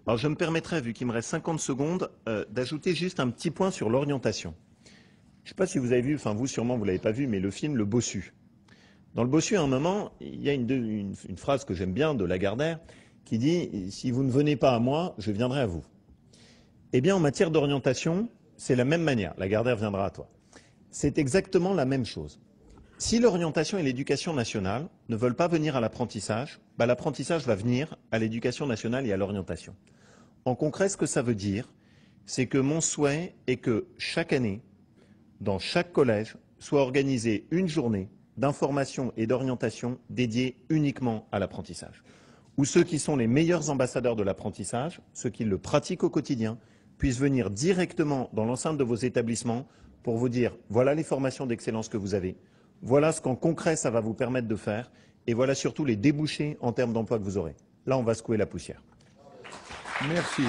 Alors je me permettrai, vu qu'il me reste 50 secondes, d'ajouter juste un petit point sur l'orientation. Je ne sais pas si vous avez vu, enfin vous sûrement vous ne l'avez pas vu, mais le film Le Bossu. Dans Le Bossu, à un moment, il y a une phrase que j'aime bien de Lagardère qui dit « Si vous ne venez pas à moi, je viendrai à vous ». Eh bien, en matière d'orientation, c'est la même manière. Lagardère viendra à toi. C'est exactement la même chose. Si l'orientation et l'éducation nationale ne veulent pas venir à l'apprentissage, l'apprentissage va venir à l'éducation nationale et à l'orientation. En concret, ce que ça veut dire, c'est que mon souhait est que chaque année, dans chaque collège, soit organisée une journée d'information et d'orientation dédiée uniquement à l'apprentissage, où ceux qui sont les meilleurs ambassadeurs de l'apprentissage, ceux qui le pratiquent au quotidien, puissent venir directement dans l'enceinte de vos établissements pour vous dire « voilà les formations d'excellence que vous avez, voilà ce qu'en concret ça va vous permettre de faire, et voilà surtout les débouchés en termes d'emploi que vous aurez ». Là, on va secouer la poussière. Merci.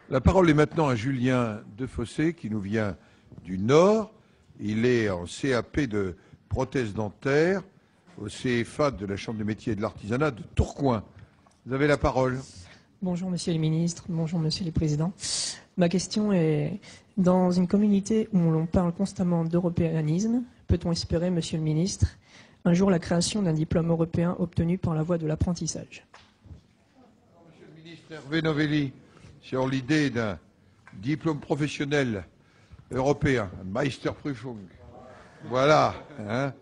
La parole est maintenant à Julien Defossé, qui nous vient du Nord. Il est en CAP de prothèse dentaire au CFA de la Chambre des métiers et de l'artisanat de Tourcoing. Vous avez la parole. Bonjour Monsieur le Ministre, bonjour Monsieur le Président. Ma question est, dans une communauté où l'on parle constamment d'européanisme, peut-on espérer, Monsieur le Ministre, un jour la création d'un diplôme européen obtenu par la voie de l'apprentissage? Monsieur le Ministre Hervé Novelli, sur l'idée d'un diplôme professionnel européen, Meisterprüfung. Voilà. Hein.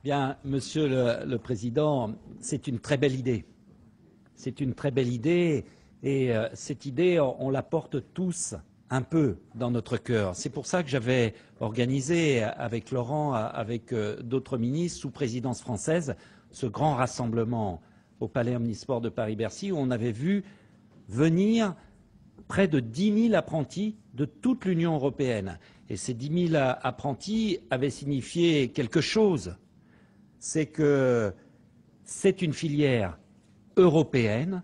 Bien, Monsieur le Président, c'est une très belle idée. C'est une très belle idée et cette idée, on la porte tous un peu dans notre cœur. C'est pour ça que j'avais organisé avec Laurent, avec d'autres ministres sous présidence française, ce grand rassemblement au Palais Omnisport de Paris-Bercy où on avait vu venir près de 10 000 apprentis de toute l'Union européenne. Et ces 10 000 apprentis avaient signifié quelque chose. C'est que c'est une filière européenne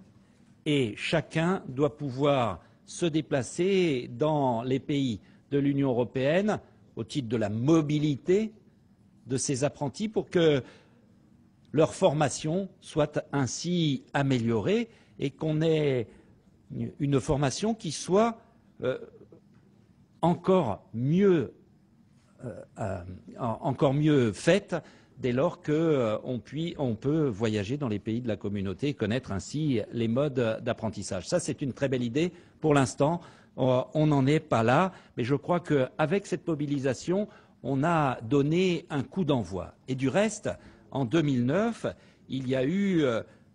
et chacun doit pouvoir se déplacer dans les pays de l'Union européenne au titre de la mobilité de ces apprentis pour que leur formation soit ainsi améliorée et qu'on ait une formation qui soit encore mieux faite dès lors qu'on peut voyager dans les pays de la communauté et connaître ainsi les modes d'apprentissage. Ça, c'est une très belle idée. Pour l'instant, on n'en est pas là, mais je crois qu'avec cette mobilisation, on a donné un coup d'envoi. Et du reste, en 2009, il y a eu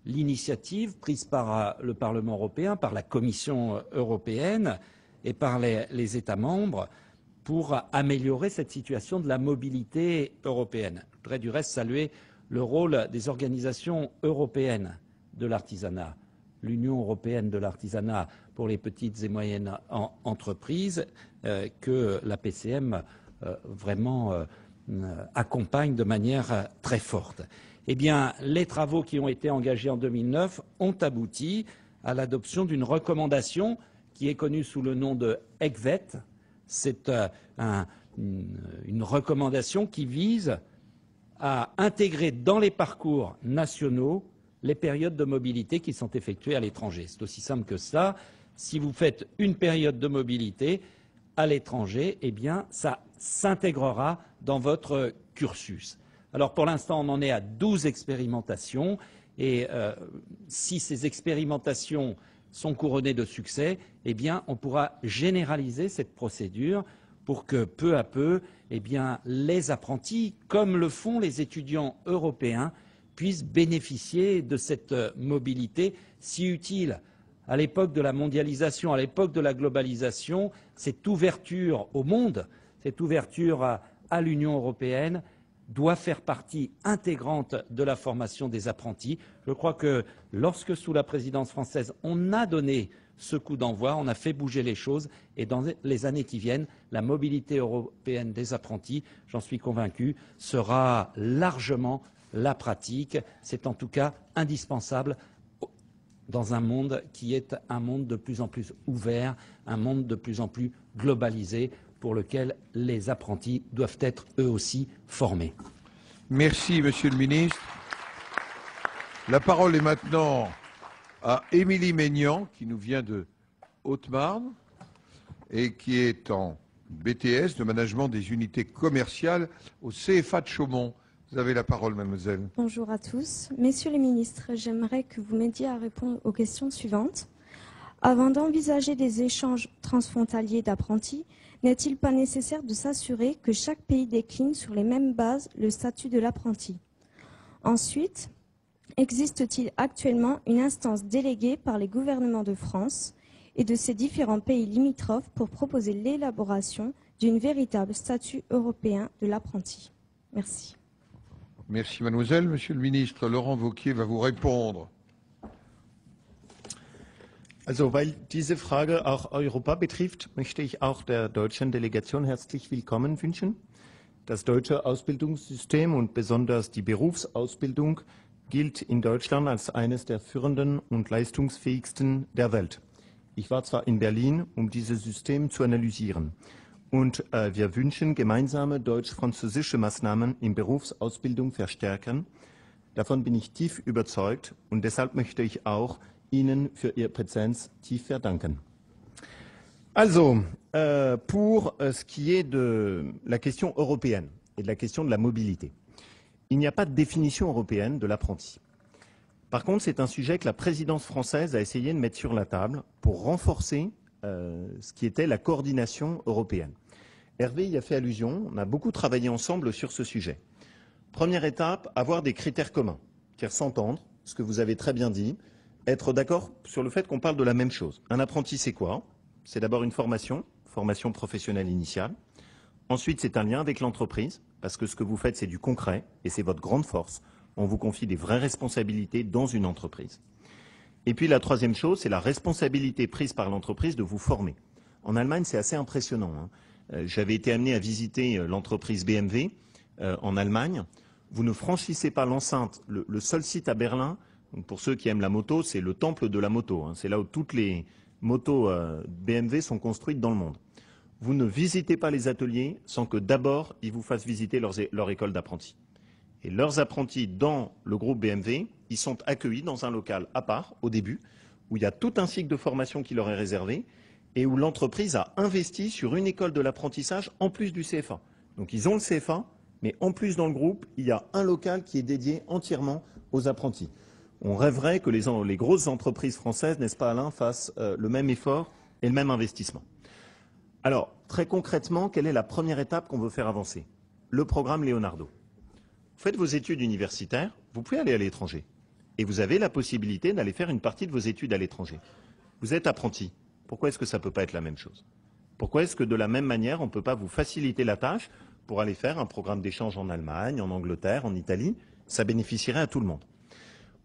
l'initiative prise par le Parlement européen, par la Commission européenne et par les États membres pour améliorer cette situation de la mobilité européenne. Je voudrais du reste saluer le rôle des organisations européennes de l'artisanat, l'Union européenne de l'artisanat pour les petites et moyennes entreprises, que la PCM vraiment accompagne de manière très forte. Eh bien, les travaux qui ont été engagés en 2009 ont abouti à l'adoption d'une recommandation qui est connue sous le nom de ECVET. C'est une recommandation qui vise à intégrer dans les parcours nationaux les périodes de mobilité qui sont effectuées à l'étranger. C'est aussi simple que ça. Si vous faites une période de mobilité à l'étranger, eh bien, ça s'intégrera dans votre cursus. Alors pour l'instant, on en est à 12 expérimentations et si ces expérimentations sont couronnées de succès, eh bien, on pourra généraliser cette procédure pour que peu à peu, eh bien, les apprentis, comme le font les étudiants européens, puissent bénéficier de cette mobilité si utile. À l'époque de la mondialisation, à l'époque de la globalisation, cette ouverture au monde, cette ouverture à l'Union européenne doit faire partie intégrante de la formation des apprentis. Je crois que lorsque, sous la présidence française, on a donné ce coup d'envoi, on a fait bouger les choses et dans les années qui viennent, la mobilité européenne des apprentis, j'en suis convaincu, sera largement la pratique. C'est en tout cas indispensable dans un monde qui est un monde de plus en plus ouvert, un monde de plus en plus globalisé, pour lequel les apprentis doivent être eux aussi formés. Merci, Monsieur le Ministre. La parole est maintenant à Émilie Maignan, qui nous vient de Haute-Marne et qui est en BTS de management des unités commerciales au CFA de Chaumont. Vous avez la parole, mademoiselle. Bonjour à tous. Messieurs les ministres, j'aimerais que vous m'aidiez à répondre aux questions suivantes. Avant d'envisager des échanges transfrontaliers d'apprentis, n'est-il pas nécessaire de s'assurer que chaque pays décline sur les mêmes bases le statut de l'apprenti? Ensuite, existe-t-il actuellement une instance déléguée par les gouvernements de France et de ces différents pays limitrophes pour proposer l'élaboration d'une véritable statut européen de l'apprenti? Merci. Merci, mademoiselle. Monsieur le ministre, Laurent Wauquiez va vous répondre. Also, weil diese Frage auch Europa betrifft, möchte ich auch der deutschen Delegation herzlich willkommen wünschen. Das deutsche Ausbildungssystem und besonders die Berufsausbildung gilt in Deutschland als eines der führenden und leistungsfähigsten der Welt. Ich war zwar in Berlin, um dieses System zu analysieren. Und wir wünschen gemeinsame deutsch-französische Maßnahmen in Berufsausbildung verstärken. Davon bin ich tief überzeugt und deshalb möchte ich auch Ihnen für Ihre Präsenz tief verdanken. Also, pour ce qui est de la question européenne et de la question de la mobilité, il n'y a pas de définition européenne de l'apprenti. Par contre, c'est un sujet que la présidence française a essayé de mettre sur la table pour renforcer ce qui était la coordination européenne. Hervé y a fait allusion, on a beaucoup travaillé ensemble sur ce sujet. Première étape, avoir des critères communs, c'est-à-dire s'entendre, ce que vous avez très bien dit, être d'accord sur le fait qu'on parle de la même chose. Un apprenti, c'est quoi? C'est d'abord une formation professionnelle initiale. Ensuite, c'est un lien avec l'entreprise, parce que ce que vous faites, c'est du concret, et c'est votre grande force. On vous confie des vraies responsabilités dans une entreprise. Et puis la troisième chose, c'est la responsabilité prise par l'entreprise de vous former. En Allemagne, c'est assez impressionnant, hein. J'avais été amené à visiter l'entreprise BMW en Allemagne. Vous ne franchissez pas l'enceinte. Le seul site à Berlin, donc pour ceux qui aiment la moto, c'est le temple de la moto, hein. C'est là où toutes les motos BMW sont construites dans le monde. Vous ne visitez pas les ateliers sans que d'abord ils vous fassent visiter leur école d'apprentis. Et leurs apprentis dans le groupe BMW, ils sont accueillis dans un local à part au début, où il y a tout un cycle de formation qui leur est réservé et où l'entreprise a investi sur une école de l'apprentissage en plus du CFA. Donc ils ont le CFA, mais en plus dans le groupe, il y a un local qui est dédié entièrement aux apprentis. On rêverait que les grosses entreprises françaises, n'est-ce pas Alain, fassent le même effort et le même investissement. Alors, très concrètement, quelle est la première étape qu'on veut faire avancer? Le programme Leonardo. Vous faites vos études universitaires, vous pouvez aller à l'étranger. Et vous avez la possibilité d'aller faire une partie de vos études à l'étranger. Vous êtes apprenti. Pourquoi est-ce que ça ne peut pas être la même chose? Pourquoi est-ce que de la même manière, on ne peut pas vous faciliter la tâche pour aller faire un programme d'échange en Allemagne, en Angleterre, en Italie? Ça bénéficierait à tout le monde.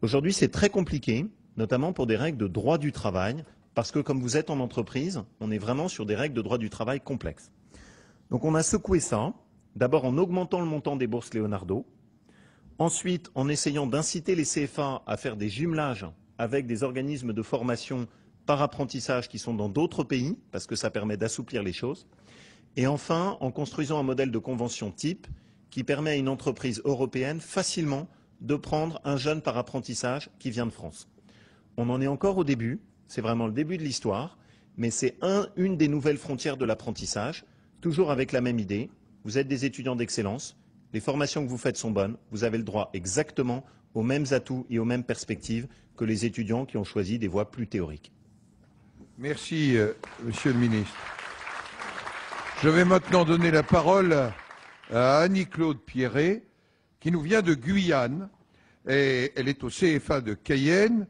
Aujourd'hui, c'est très compliqué, notamment pour des règles de droit du travail, parce que comme vous êtes en entreprise, on est vraiment sur des règles de droit du travail complexes. Donc on a secoué ça, d'abord en augmentant le montant des bourses Leonardo, ensuite en essayant d'inciter les CFA à faire des jumelages avec des organismes de formation par apprentissage qui sont dans d'autres pays, parce que ça permet d'assouplir les choses, et enfin en construisant un modèle de convention type qui permet à une entreprise européenne facilement de prendre un jeune par apprentissage qui vient de France. On en est encore au début, c'est vraiment le début de l'histoire, mais c'est une des nouvelles frontières de l'apprentissage, toujours avec la même idée. Vous êtes des étudiants d'excellence, les formations que vous faites sont bonnes, vous avez le droit exactement aux mêmes atouts et aux mêmes perspectives que les étudiants qui ont choisi des voies plus théoriques. Merci, Monsieur le ministre. Je vais maintenant donner la parole à Annie-Claude Pierret, qui nous vient de Guyane. Et elle est au CFA de Cayenne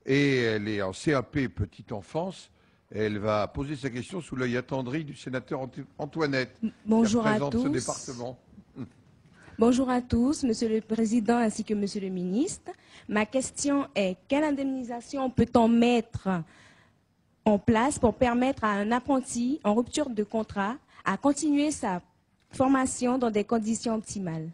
et elle est en CAP Petite Enfance. Elle va poser sa question sous l'œil attendri du sénateur Antoinette, Bonjour qui à représente ce tous. département. Bonjour à tous, Monsieur le Président ainsi que Monsieur le Ministre. Ma question est, quelle indemnisation peut-on mettre en place pour permettre à un apprenti en rupture de contrat à continuer sa formation dans des conditions optimales?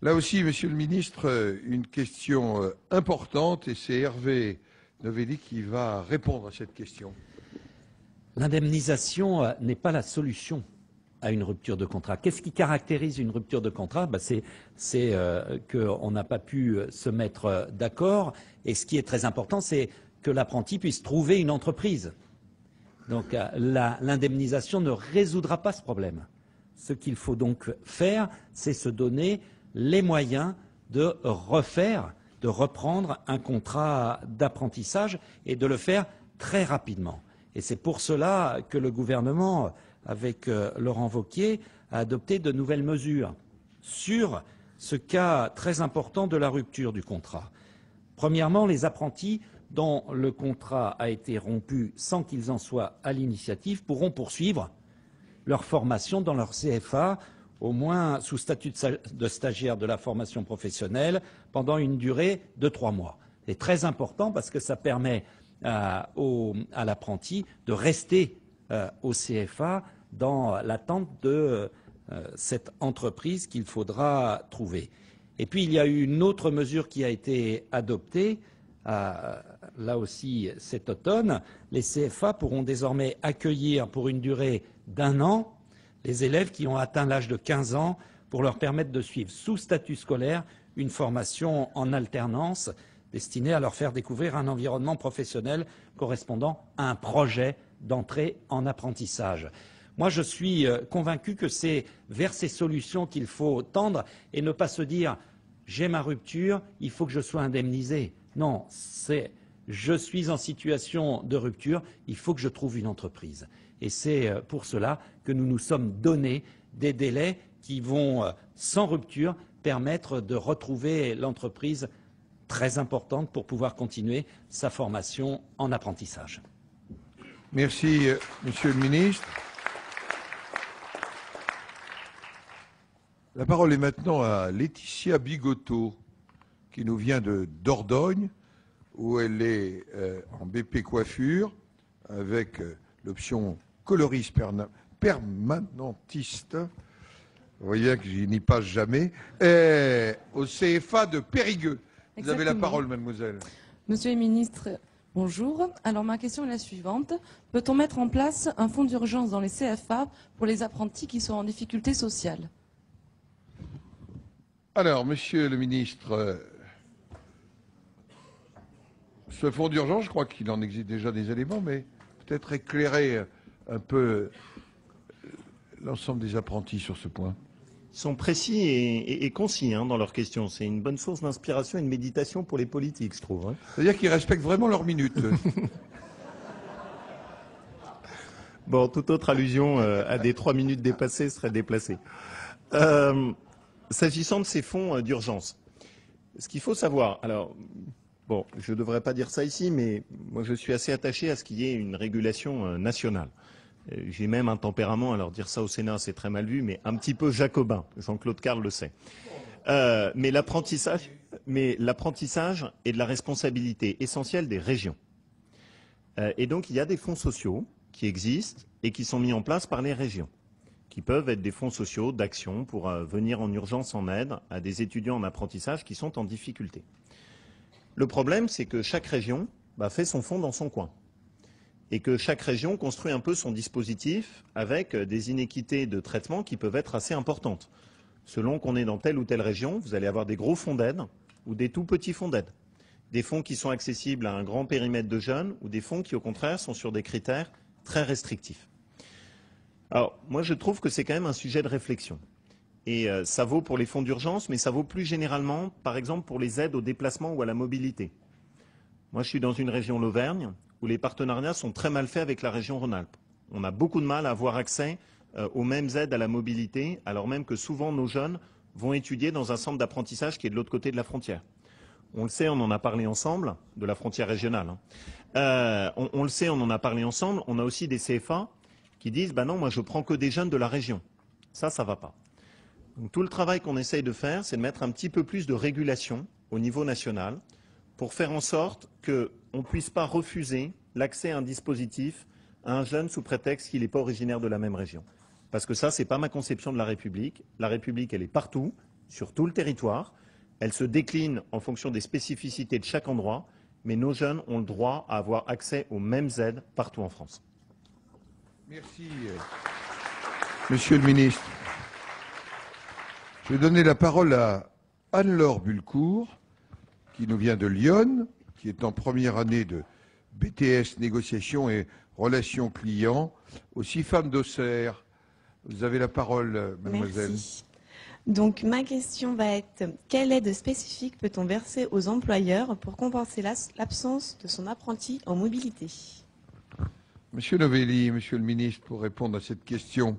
Là aussi, Monsieur le Ministre, une question importante et c'est Hervé Novelli qui va répondre à cette question. L'indemnisation n'est pas la solution à une rupture de contrat. Qu'est-ce qui caractérise une rupture de contrat? C'est qu'on n'a pas pu se mettre d'accord. Et ce qui est très important, c'est que l'apprenti puisse trouver une entreprise. Donc l'indemnisation ne résoudra pas ce problème. Ce qu'il faut donc faire, c'est se donner les moyens de reprendre un contrat d'apprentissage et de le faire très rapidement. Et c'est pour cela que le gouvernement, avec Laurent Wauquiez, a adopté de nouvelles mesures sur ce cas très important de la rupture du contrat. Premièrement, les apprentis dont le contrat a été rompu sans qu'ils en soient à l'initiative pourront poursuivre leur formation dans leur CFA, au moins sous statut de stagiaire de la formation professionnelle, pendant une durée de 3 mois. C'est très important parce que ça permet à l'apprenti de rester au CFA dans l'attente de cette entreprise qu'il faudra trouver. Et puis il y a eu une autre mesure qui a été adoptée, là aussi cet automne. Les CFA pourront désormais accueillir pour une durée d'1 an les élèves qui ont atteint l'âge de 15 ans pour leur permettre de suivre sous statut scolaire une formation en alternance destinée à leur faire découvrir un environnement professionnel correspondant à un projet d'entrée en apprentissage. Moi, je suis convaincu que c'est vers ces solutions qu'il faut tendre et ne pas se dire « j'ai ma rupture, il faut que je sois indemnisé ». Non, c'est « je suis en situation de rupture, il faut que je trouve une entreprise ». Et c'est pour cela que nous nous sommes donné des délais qui vont, sans rupture, permettre de retrouver l'entreprise très importante pour pouvoir continuer sa formation en apprentissage. Merci, Monsieur le Ministre. La parole est maintenant à Laetitia Bigoteau, qui nous vient de Dordogne, où elle est en BP coiffure, avec l'option coloriste permanentiste. Vous voyez que je n'y passe jamais. Et au CFA de Périgueux. Vous avez la parole, mademoiselle. Monsieur le ministre, bonjour. Alors ma question est la suivante. Peut-on mettre en place un fonds d'urgence dans les CFA pour les apprentis qui sont en difficulté sociale? Alors, monsieur le ministre, ce fonds d'urgence, je crois qu'il en existe déjà des éléments, mais peut-être éclairer un peu l'ensemble des apprentis sur ce point. Ils sont précis et concis dans leurs questions. C'est une bonne source d'inspiration et de méditation pour les politiques, je trouve. C'est-à-dire qu'ils respectent vraiment leurs minutes. Bon, toute autre allusion à des 3 minutes dépassées serait déplacée. S'agissant de ces fonds d'urgence, ce qu'il faut savoir, alors, bon, je ne devrais pas dire ça ici, mais moi je suis assez attaché à ce qu'il y ait une régulation nationale. J'ai même un tempérament, alors dire ça au Sénat c'est très mal vu, mais un petit peu jacobin, Jean-Claude Carle le sait. Mais l'apprentissage est de la responsabilité essentielle des régions. Et donc il y a des fonds sociaux qui existent et qui sont mis en place par les régions, qui peuvent être des fonds sociaux d'action pour venir en urgence en aide à des étudiants en apprentissage qui sont en difficulté. Le problème, c'est que chaque région fait son fonds dans son coin et que chaque région construit un peu son dispositif avec des inéquités de traitement qui peuvent être assez importantes. Selon qu'on est dans telle ou telle région, vous allez avoir des gros fonds d'aide ou des tout petits fonds d'aide. Des fonds qui sont accessibles à un grand périmètre de jeunes ou des fonds qui, au contraire, sont sur des critères très restrictifs. Alors, moi, je trouve que c'est quand même un sujet de réflexion. Et ça vaut pour les fonds d'urgence, mais ça vaut plus généralement, par exemple, pour les aides au déplacement ou à la mobilité. Moi, je suis dans une région, l'Auvergne, où les partenariats sont très mal faits avec la région Rhône-Alpes. On a beaucoup de mal à avoir accès aux mêmes aides à la mobilité, alors même que souvent nos jeunes vont étudier dans un centre d'apprentissage qui est de l'autre côté de la frontière. On le sait, on en a parlé ensemble, de la frontière régionale. On le sait, on en a parlé ensemble. On a aussi des CFA qui disent « non, moi je prends que des jeunes de la région ». Ça ne va pas. Donc, tout le travail qu'on essaye de faire, c'est de mettre un petit peu plus de régulation au niveau national pour faire en sorte qu'on ne puisse pas refuser l'accès à un dispositif à un jeune sous prétexte qu'il n'est pas originaire de la même région. Parce que ça, ce n'est pas ma conception de la République. La République, elle est partout, sur tout le territoire. Elle se décline en fonction des spécificités de chaque endroit, mais nos jeunes ont le droit à avoir accès aux mêmes aides partout en France. Merci, Monsieur le ministre. Je vais donner la parole à Anne-Laure Bulcourt, qui nous vient de Lyon, qui est en première année de BTS Négociations et Relations Clients, au CIFAM d'Auxerre. Vous avez la parole, mademoiselle. Merci. Donc, ma question va être, quelle aide spécifique peut-on verser aux employeurs pour compenser l'absence de son apprenti en mobilité? Monsieur Novelli, Monsieur le ministre, pour répondre à cette question.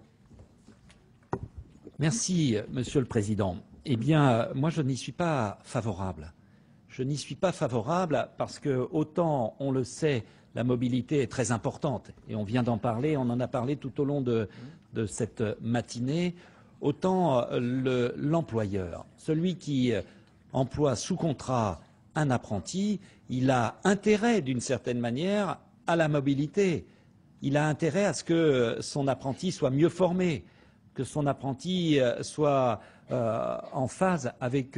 Merci, Monsieur le Président. Eh bien, moi, je n'y suis pas favorable. Je n'y suis pas favorable parce que, autant on le sait, la mobilité est très importante, et on vient d'en parler, on en a parlé tout au long de cette matinée, autant l'employeur, celui qui emploie sous contrat un apprenti, il a intérêt, d'une certaine manière, à la mobilité. Il a intérêt à ce que son apprenti soit mieux formé, que son apprenti soit en phase avec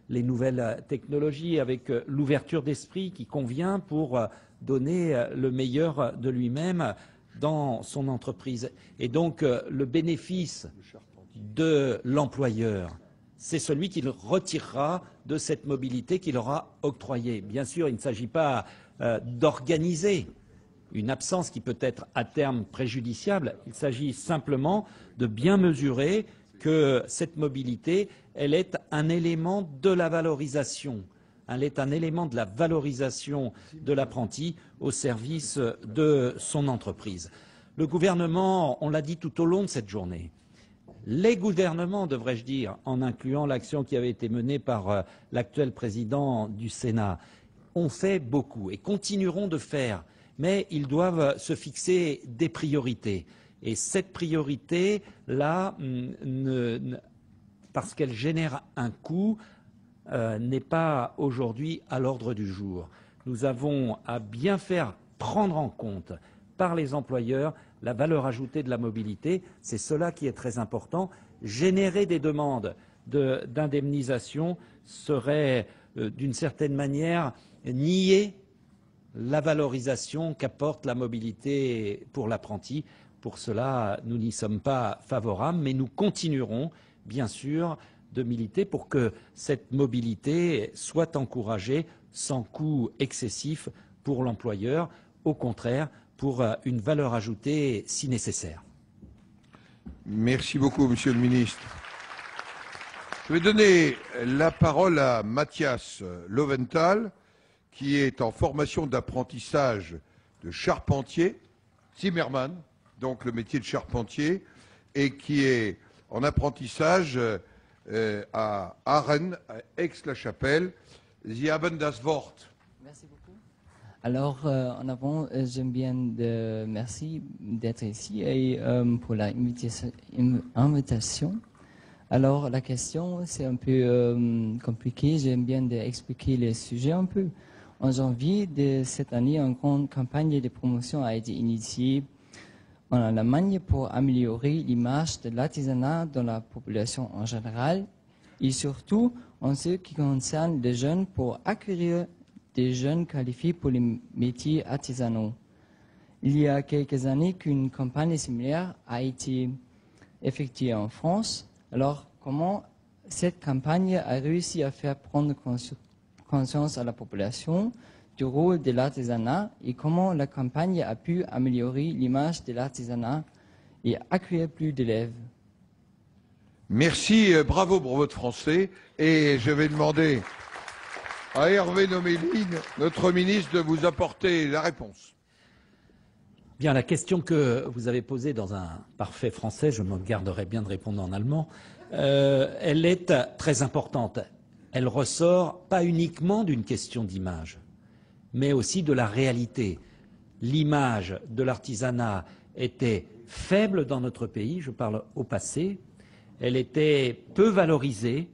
les nouvelles technologies, avec l'ouverture d'esprit qui convient pour donner le meilleur de lui-même dans son entreprise. Et donc, le bénéfice de l'employeur, c'est celui qu'il retirera de cette mobilité qu'il aura octroyée. Bien sûr, il ne s'agit pas d'organiser une absence qui peut être à terme préjudiciable. Il s'agit simplement de bien mesurer que cette mobilité, elle est un élément de la valorisation. Elle est un élément de la valorisation de l'apprenti au service de son entreprise. Le gouvernement, on l'a dit tout au long de cette journée, les gouvernements, devrais-je dire, en incluant l'action qui avait été menée par l'actuel président du Sénat, ont fait beaucoup et continueront de faire, mais ils doivent se fixer des priorités. Et cette priorité-là, parce qu'elle génère un coût, n'est pas aujourd'hui à l'ordre du jour. Nous avons à bien faire prendre en compte par les employeurs la valeur ajoutée de la mobilité. C'est cela qui est très important. Générer des demandes d'indemnisation serait, d'une certaine manière, nier la valorisation qu'apporte la mobilité pour l'apprenti. Pour cela, nous n'y sommes pas favorables, mais nous continuerons, bien sûr, de militer pour que cette mobilité soit encouragée sans coût excessif pour l'employeur, au contraire, pour une valeur ajoutée si nécessaire. Merci beaucoup, Monsieur le ministre. Je vais donner la parole à Mathias Loventhal, qui est en formation d'apprentissage de charpentier, Zimmermann, donc le métier de charpentier, et qui est en apprentissage à Aren, à Aix-la-Chapelle. Sie haben das Wort. Merci beaucoup. Alors, en avant, j'aime bien merci d'être ici et pour l'invitation. Alors, la question, c'est un peu compliqué. J'aime bien expliquer le sujet un peu. En janvier de cette année, une grande campagne de promotion a été initiée en Allemagne pour améliorer l'image de l'artisanat dans la population en général et surtout en ce qui concerne les jeunes pour acquérir des jeunes qualifiés pour les métiers artisanaux. Il y a quelques années qu'une campagne similaire a été effectuée en France. Alors, comment cette campagne a réussi à faire prendre conscience à la population du rôle de l'artisanat et comment la campagne a pu améliorer l'image de l'artisanat et accueillir plus d'élèves? Merci, bravo pour votre français. Et je vais demander à Hervé Noméline, notre ministre, de vous apporter la réponse. Bien, la question que vous avez posée dans un parfait français, je me garderai bien de répondre en allemand, elle est très importante. Elle ressort pas uniquement d'une question d'image, mais aussi de la réalité. L'image de l'artisanat était faible dans notre pays, je parle au passé, elle était peu valorisée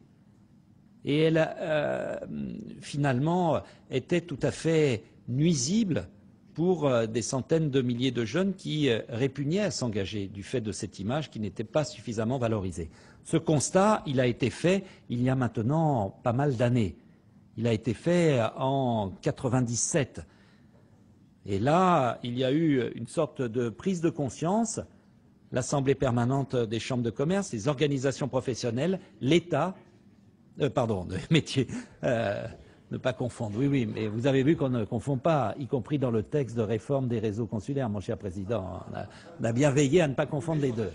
et elle, finalement, était tout à fait nuisible pour des centaines de milliers de jeunes qui répugnaient à s'engager du fait de cette image qui n'était pas suffisamment valorisée. Ce constat, il a été fait il y a maintenant pas mal d'années. Il a été fait en 97. Et là, il y a eu une sorte de prise de conscience. L'Assemblée permanente des chambres de commerce, les organisations professionnelles, l'État, de métiers, ne pas confondre. Oui, oui, mais vous avez vu qu'on ne confond pas, y compris dans le texte de réforme des réseaux consulaires, mon cher Président. On a bien veillé à ne pas confondre les deux.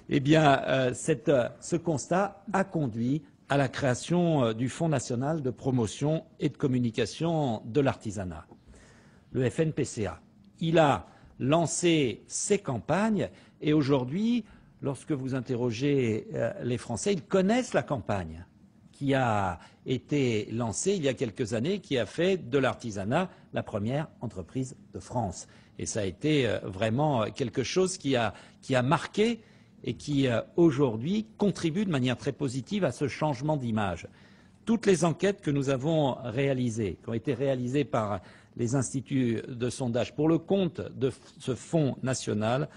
Eh bien, ce constat a conduit à la création du Fonds national de promotion et de communication de l'artisanat, le FNPCA. Il a lancé ses campagnes et aujourd'hui, lorsque vous interrogez les Français, ils connaissent la campagne qui a été lancée il y a quelques années, qui a fait de l'artisanat la première entreprise de France. Et ça a été vraiment quelque chose qui a marqué et qui aujourd'hui contribue de manière très positive à ce changement d'image. Toutes les enquêtes que nous avons réalisées, qui ont été réalisées par les instituts de sondage pour le compte de ce fonds national,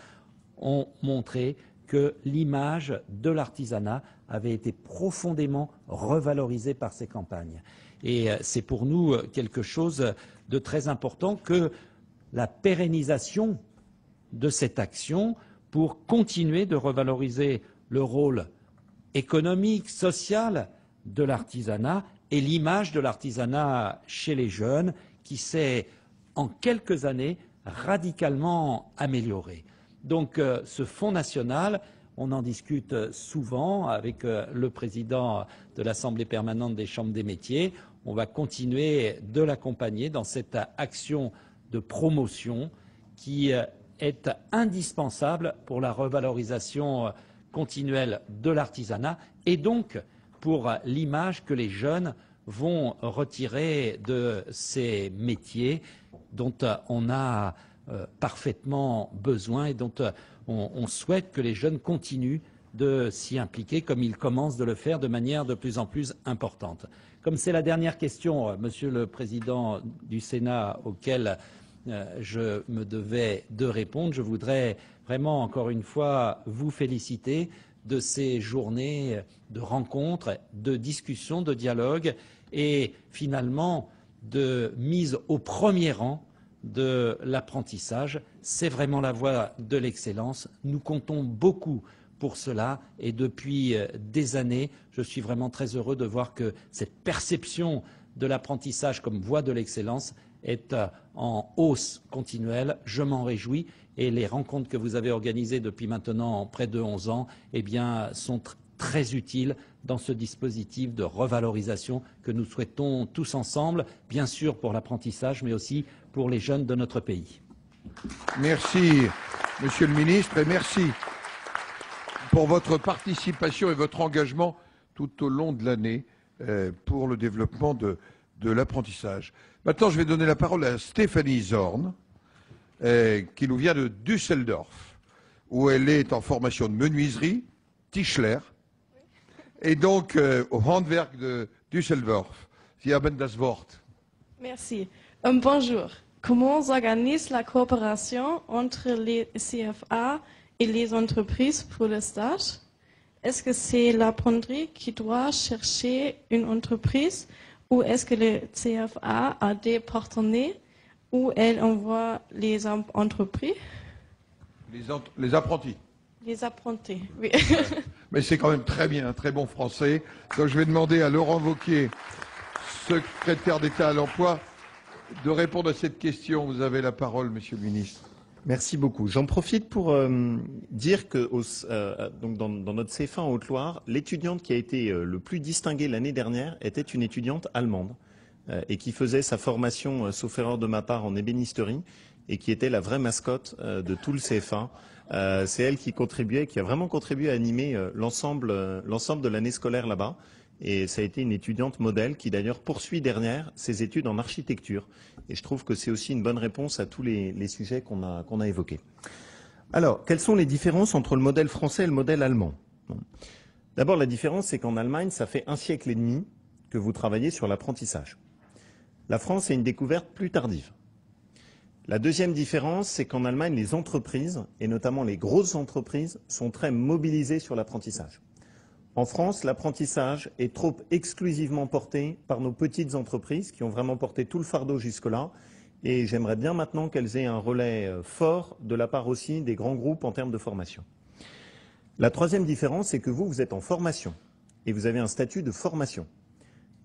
ont montré que l'image de l'artisanat avait été profondément revalorisée par ces campagnes. Et c'est pour nous quelque chose de très important que la pérennisation de cette action pour continuer de revaloriser le rôle économique, social de l'artisanat et l'image de l'artisanat chez les jeunes qui s'est, en quelques années, radicalement améliorée. Donc ce fonds national, on en discute souvent avec le président de l'Assemblée permanente des chambres des métiers. On va continuer de l'accompagner dans cette action de promotion qui est indispensable pour la revalorisation continuelle de l'artisanat et donc pour l'image que les jeunes vont retirer de ces métiers dont on a parfaitement besoin et dont on souhaite que les jeunes continuent de s'y impliquer comme ils commencent de le faire de manière de plus en plus importante. Comme c'est la dernière question, Monsieur le Président du Sénat, auquel je me devais de répondre, je voudrais vraiment encore une fois vous féliciter de ces journées de rencontres, de discussions, de dialogues et finalement de mise au premier rang de l'apprentissage. C'est vraiment la voie de l'excellence. Nous comptons beaucoup pour cela et depuis des années, je suis vraiment très heureux de voir que cette perception de l'apprentissage comme voie de l'excellence est en hausse continuelle. Je m'en réjouis et les rencontres que vous avez organisées depuis maintenant près de 11 ans eh bien, sont très utiles dans ce dispositif de revalorisation que nous souhaitons tous ensemble, bien sûr pour l'apprentissage, mais aussi pour les jeunes de notre pays. Merci, Monsieur le Ministre, et merci pour votre participation et votre engagement tout au long de l'année pour le développement de l'apprentissage. Maintenant, je vais donner la parole à Stéphanie Zorn, qui nous vient de Düsseldorf, où elle est en formation de menuiserie, Tischler, et donc au Handwerk de Düsseldorf. Sie haben das Wort. Merci. Bonjour. Comment s'organise la coopération entre les CFA et les entreprises pour le stage? Est-ce que c'est l'apprenti qui doit chercher une entreprise ou est-ce que le CFA a des partenaires où elle envoie les entreprises? Les apprentis. Les apprentis, oui. Mais c'est quand même très bien, un très bon français. Donc je vais demander à Laurent Wauquiez, secrétaire d'État à l'emploi, de répondre à cette question. Vous avez la parole, Monsieur le Ministre. Merci beaucoup. J'en profite pour dire que donc dans notre CFA en Haute-Loire, l'étudiante qui a été le plus distinguée l'année dernière était une étudiante allemande et qui faisait sa formation, sauf erreur de ma part, en ébénisterie et qui était la vraie mascotte de tout le CFA. C'est elle qui a vraiment contribué à animer l'ensemble de l'année scolaire là-bas. Et ça a été une étudiante modèle qui d'ailleurs poursuit derrière ses études en architecture. Et je trouve que c'est aussi une bonne réponse à tous les sujets qu'on a évoqués. Alors, quelles sont les différences entre le modèle français et le modèle allemand? D'abord, la différence, c'est qu'en Allemagne, ça fait 1 siècle et demi que vous travaillez sur l'apprentissage. La France est une découverte plus tardive. La deuxième différence, c'est qu'en Allemagne, les entreprises, et notamment les grosses entreprises, sont très mobilisées sur l'apprentissage. En France, l'apprentissage est trop exclusivement porté par nos petites entreprises qui ont vraiment porté tout le fardeau jusque-là. Et j'aimerais bien maintenant qu'elles aient un relais fort de la part aussi des grands groupes en termes de formation. La troisième différence, c'est que vous êtes en formation et vous avez un statut de formation.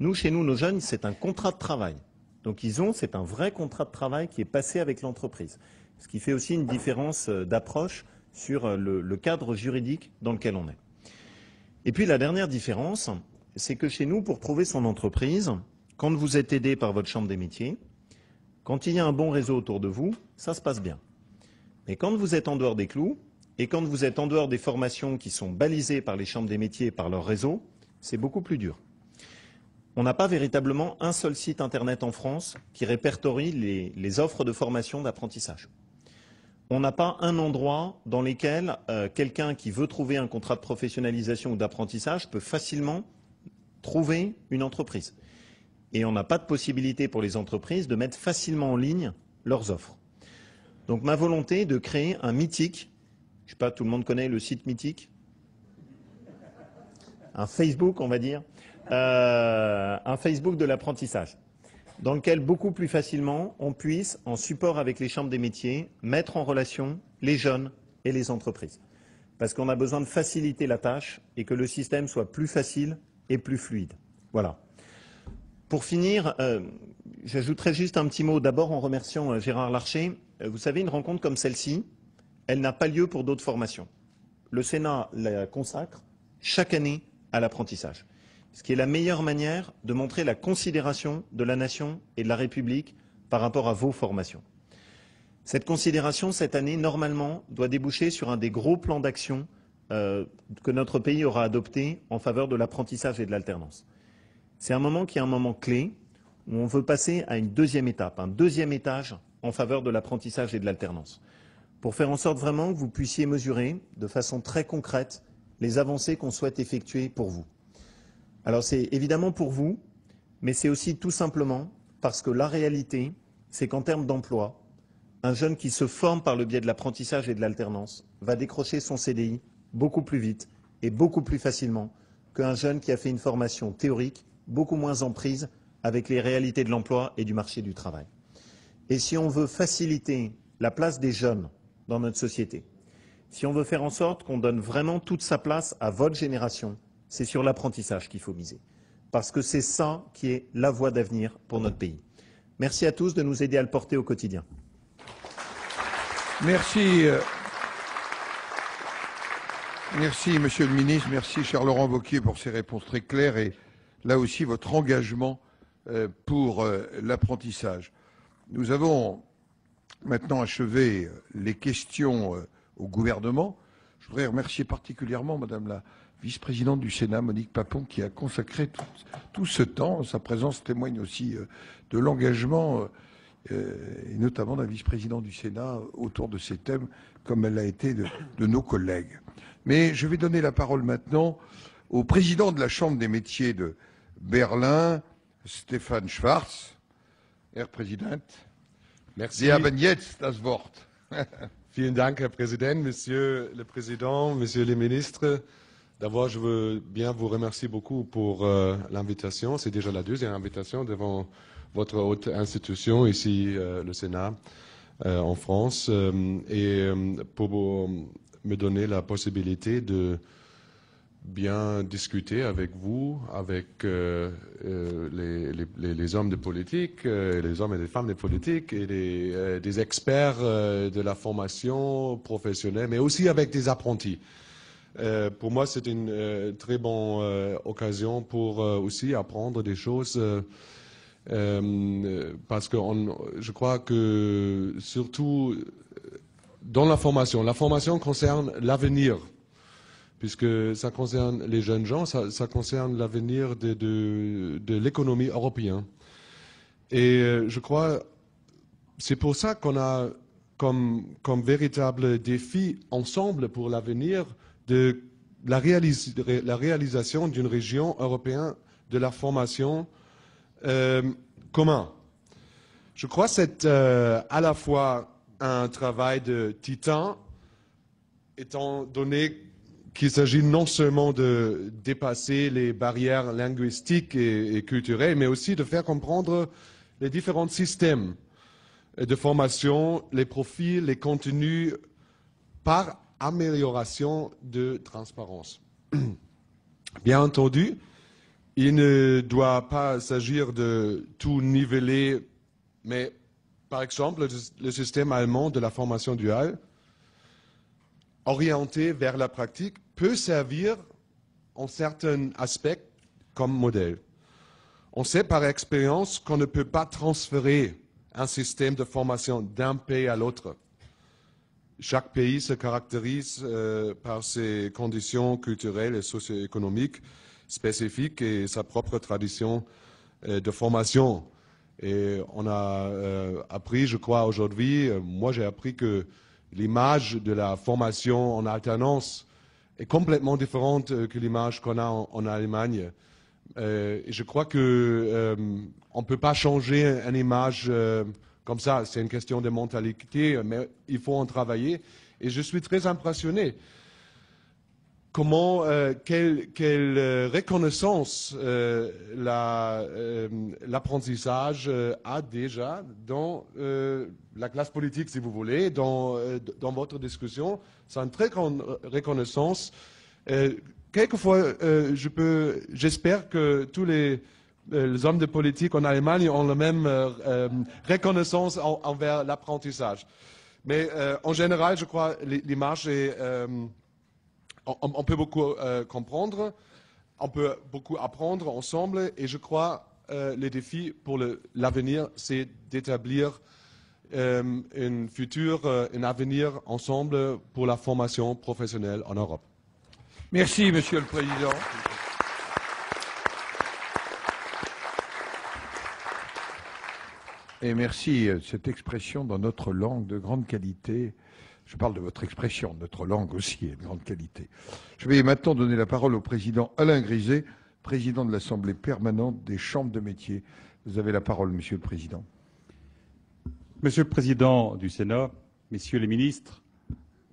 Nous, chez nous, nos jeunes, c'est un contrat de travail. Donc c'est un vrai contrat de travail qui est passé avec l'entreprise. Ce qui fait aussi une différence d'approche sur le cadre juridique dans lequel on est. Et puis la dernière différence, c'est que chez nous, pour trouver son entreprise, quand vous êtes aidé par votre chambre des métiers, quand il y a un bon réseau autour de vous, ça se passe bien. Mais quand vous êtes en dehors des clous, et quand vous êtes en dehors des formations qui sont balisées par les chambres des métiers et par leur réseau, c'est beaucoup plus dur. On n'a pas véritablement un seul site Internet en France qui répertorie les offres de formation d'apprentissage. On n'a pas un endroit dans lequel quelqu'un qui veut trouver un contrat de professionnalisation ou d'apprentissage peut facilement trouver une entreprise. Et on n'a pas de possibilité pour les entreprises de mettre facilement en ligne leurs offres. Donc ma volonté est de créer un Mythique, je ne sais pas, tout le monde connaît le site Mythique? Un Facebook, on va dire, un Facebook de l'apprentissage, dans lequel beaucoup plus facilement on puisse, en support avec les chambres des métiers, mettre en relation les jeunes et les entreprises. Parce qu'on a besoin de faciliter la tâche et que le système soit plus facile et plus fluide. Voilà. Pour finir, j'ajouterai juste un petit mot, d'abord en remerciant Gérard Larcher. Vous savez, une rencontre comme celle-ci, elle n'a pas lieu pour d'autres formations. Le Sénat la consacre chaque année à l'apprentissage. Ce qui est la meilleure manière de montrer la considération de la nation et de la République par rapport à vos formations. Cette considération, cette année, normalement, doit déboucher sur un des gros plans d'action que notre pays aura adopté en faveur de l'apprentissage et de l'alternance. C'est un moment qui est un moment clé, où on veut passer à une deuxième étape, un deuxième étage en faveur de l'apprentissage et de l'alternance, pour faire en sorte vraiment que vous puissiez mesurer de façon très concrète les avancées qu'on souhaite effectuer pour vous. Alors c'est évidemment pour vous, mais c'est aussi tout simplement parce que la réalité, c'est qu'en termes d'emploi, un jeune qui se forme par le biais de l'apprentissage et de l'alternance va décrocher son CDI beaucoup plus vite et beaucoup plus facilement qu'un jeune qui a fait une formation théorique beaucoup moins en prise avec les réalités de l'emploi et du marché du travail. Et si on veut faciliter la place des jeunes dans notre société, si on veut faire en sorte qu'on donne vraiment toute sa place à votre génération, c'est sur l'apprentissage qu'il faut miser. Parce que c'est ça qui est la voie d'avenir pour notre pays. Merci à tous de nous aider à le porter au quotidien. Merci. Merci, Monsieur le Ministre. Merci, cher Laurent Wauquiez, pour ces réponses très claires et là aussi votre engagement pour l'apprentissage. Nous avons maintenant achevé les questions au gouvernement. Je voudrais remercier particulièrement Madame la vice-présidente du Sénat, Monique Papon, qui a consacré tout ce temps. Sa présence témoigne aussi de l'engagement, et notamment d'un vice-président du Sénat, autour de ces thèmes, comme elle l'a été de nos collègues. Mais je vais donner la parole maintenant au président de la Chambre des métiers de Berlin, Stefan Schwarz. Herr Präsident. Merci. Sie haben jetzt das Wort. Vielen Dank, Herr Präsident, Monsieur le Président, Messieurs les ministres. D'abord, je veux bien vous remercier beaucoup pour l'invitation. C'est déjà la deuxième invitation devant votre haute institution, ici le Sénat en France, et pour me donner la possibilité de bien discuter avec vous, avec les hommes de politique, les hommes et les femmes de politique et des experts de la formation professionnelle, mais aussi avec des apprentis. Pour moi, c'est une très bonne occasion pour aussi apprendre des choses parce que je crois que surtout dans la formation concerne l'avenir, puisque ça concerne les jeunes gens, ça concerne l'avenir de l'économie européenne. Et je crois, c'est pour ça qu'on a comme véritable défi ensemble pour l'avenir de la réalisation d'une région européenne de la formation commun. Je crois que c'est à la fois un travail de titan, étant donné qu'il s'agit non seulement de dépasser les barrières linguistiques et culturelles, mais aussi de faire comprendre les différents systèmes de formation, les profils, les contenus, par amélioration de transparence. Bien entendu, il ne doit pas s'agir de tout niveler, mais par exemple, le système allemand de la formation duale, orienté vers la pratique, peut servir en certains aspects comme modèle. On sait par expérience qu'on ne peut pas transférer un système de formation d'un pays à l'autre. Chaque pays se caractérise par ses conditions culturelles et socio-économiques spécifiques et sa propre tradition de formation. Et on a appris, je crois aujourd'hui, moi j'ai appris que l'image de la formation en alternance est complètement différente que l'image qu'on a en Allemagne. Et je crois que on ne peut pas changer une image comme ça. C'est une question de mentalité, mais il faut en travailler. Et je suis très impressionné comment, quelle reconnaissance l'apprentissage a déjà dans la classe politique, si vous voulez, dans votre discussion. C'est une très grande reconnaissance. Quelquefois, j'espère que tous les hommes de politique en Allemagne ont la même reconnaissance envers l'apprentissage. Mais en général, je crois l'image est... on peut beaucoup comprendre, on peut beaucoup apprendre ensemble, et je crois le défi pour l'avenir, c'est d'établir un avenir ensemble pour la formation professionnelle en Europe. Merci, Monsieur le Président. Et merci de cette expression dans notre langue de grande qualité. Je parle de votre expression, notre langue aussi est de grande qualité. Je vais maintenant donner la parole au président Alain Griset, président de l'Assemblée permanente des chambres de métiers. Vous avez la parole, Monsieur le Président. Monsieur le Président du Sénat, Messieurs les ministres,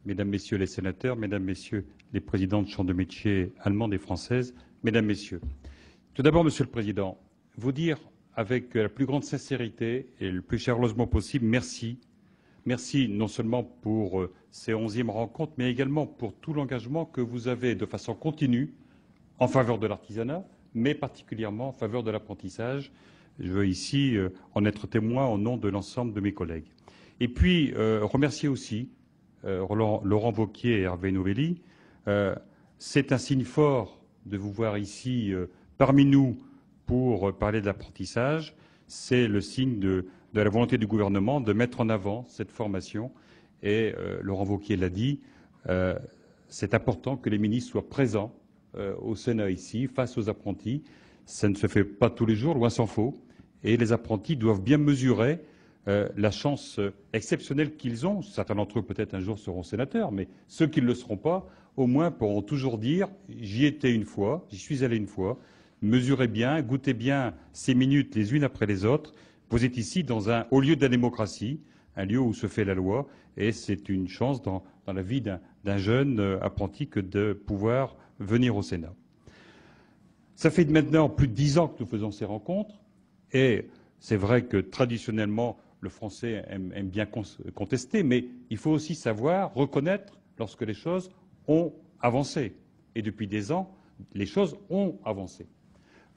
Mesdames, Messieurs les sénateurs, Mesdames, Messieurs les présidents de chambres de métiers allemandes et françaises, Mesdames, Messieurs. Tout d'abord, Monsieur le Président, vous dire avec la plus grande sincérité et le plus chaleureusement possible merci. Merci non seulement pour ces 11e rencontres, mais également pour tout l'engagement que vous avez de façon continue en faveur de l'artisanat, mais particulièrement en faveur de l'apprentissage. Je veux ici en être témoin au nom de l'ensemble de mes collègues. Et puis, remercier aussi Laurent Wauquiez et Hervé Novelli. C'est un signe fort de vous voir ici parmi nous pour parler de l'apprentissage. C'est le signe de la volonté du gouvernement de mettre en avant cette formation. Et Laurent Wauquiez l'a dit, c'est important que les ministres soient présents au Sénat ici, face aux apprentis. Ça ne se fait pas tous les jours, loin s'en faut. Et les apprentis doivent bien mesurer la chance exceptionnelle qu'ils ont. Certains d'entre eux, peut-être un jour, seront sénateurs, mais ceux qui ne le seront pas, au moins pourront toujours dire « j'y étais une fois, j'y suis allé une fois ». Mesurez bien, goûtez bien ces minutes les unes après les autres. Vous êtes ici dans un haut lieu de la démocratie, un lieu où se fait la loi, et c'est une chance dans la vie d'un jeune apprenti que de pouvoir venir au Sénat. Ça fait maintenant plus de 10 ans que nous faisons ces rencontres, et c'est vrai que traditionnellement, le français aime bien contester, mais il faut aussi savoir reconnaître lorsque les choses ont avancé. et depuis des ans, les choses ont avancé.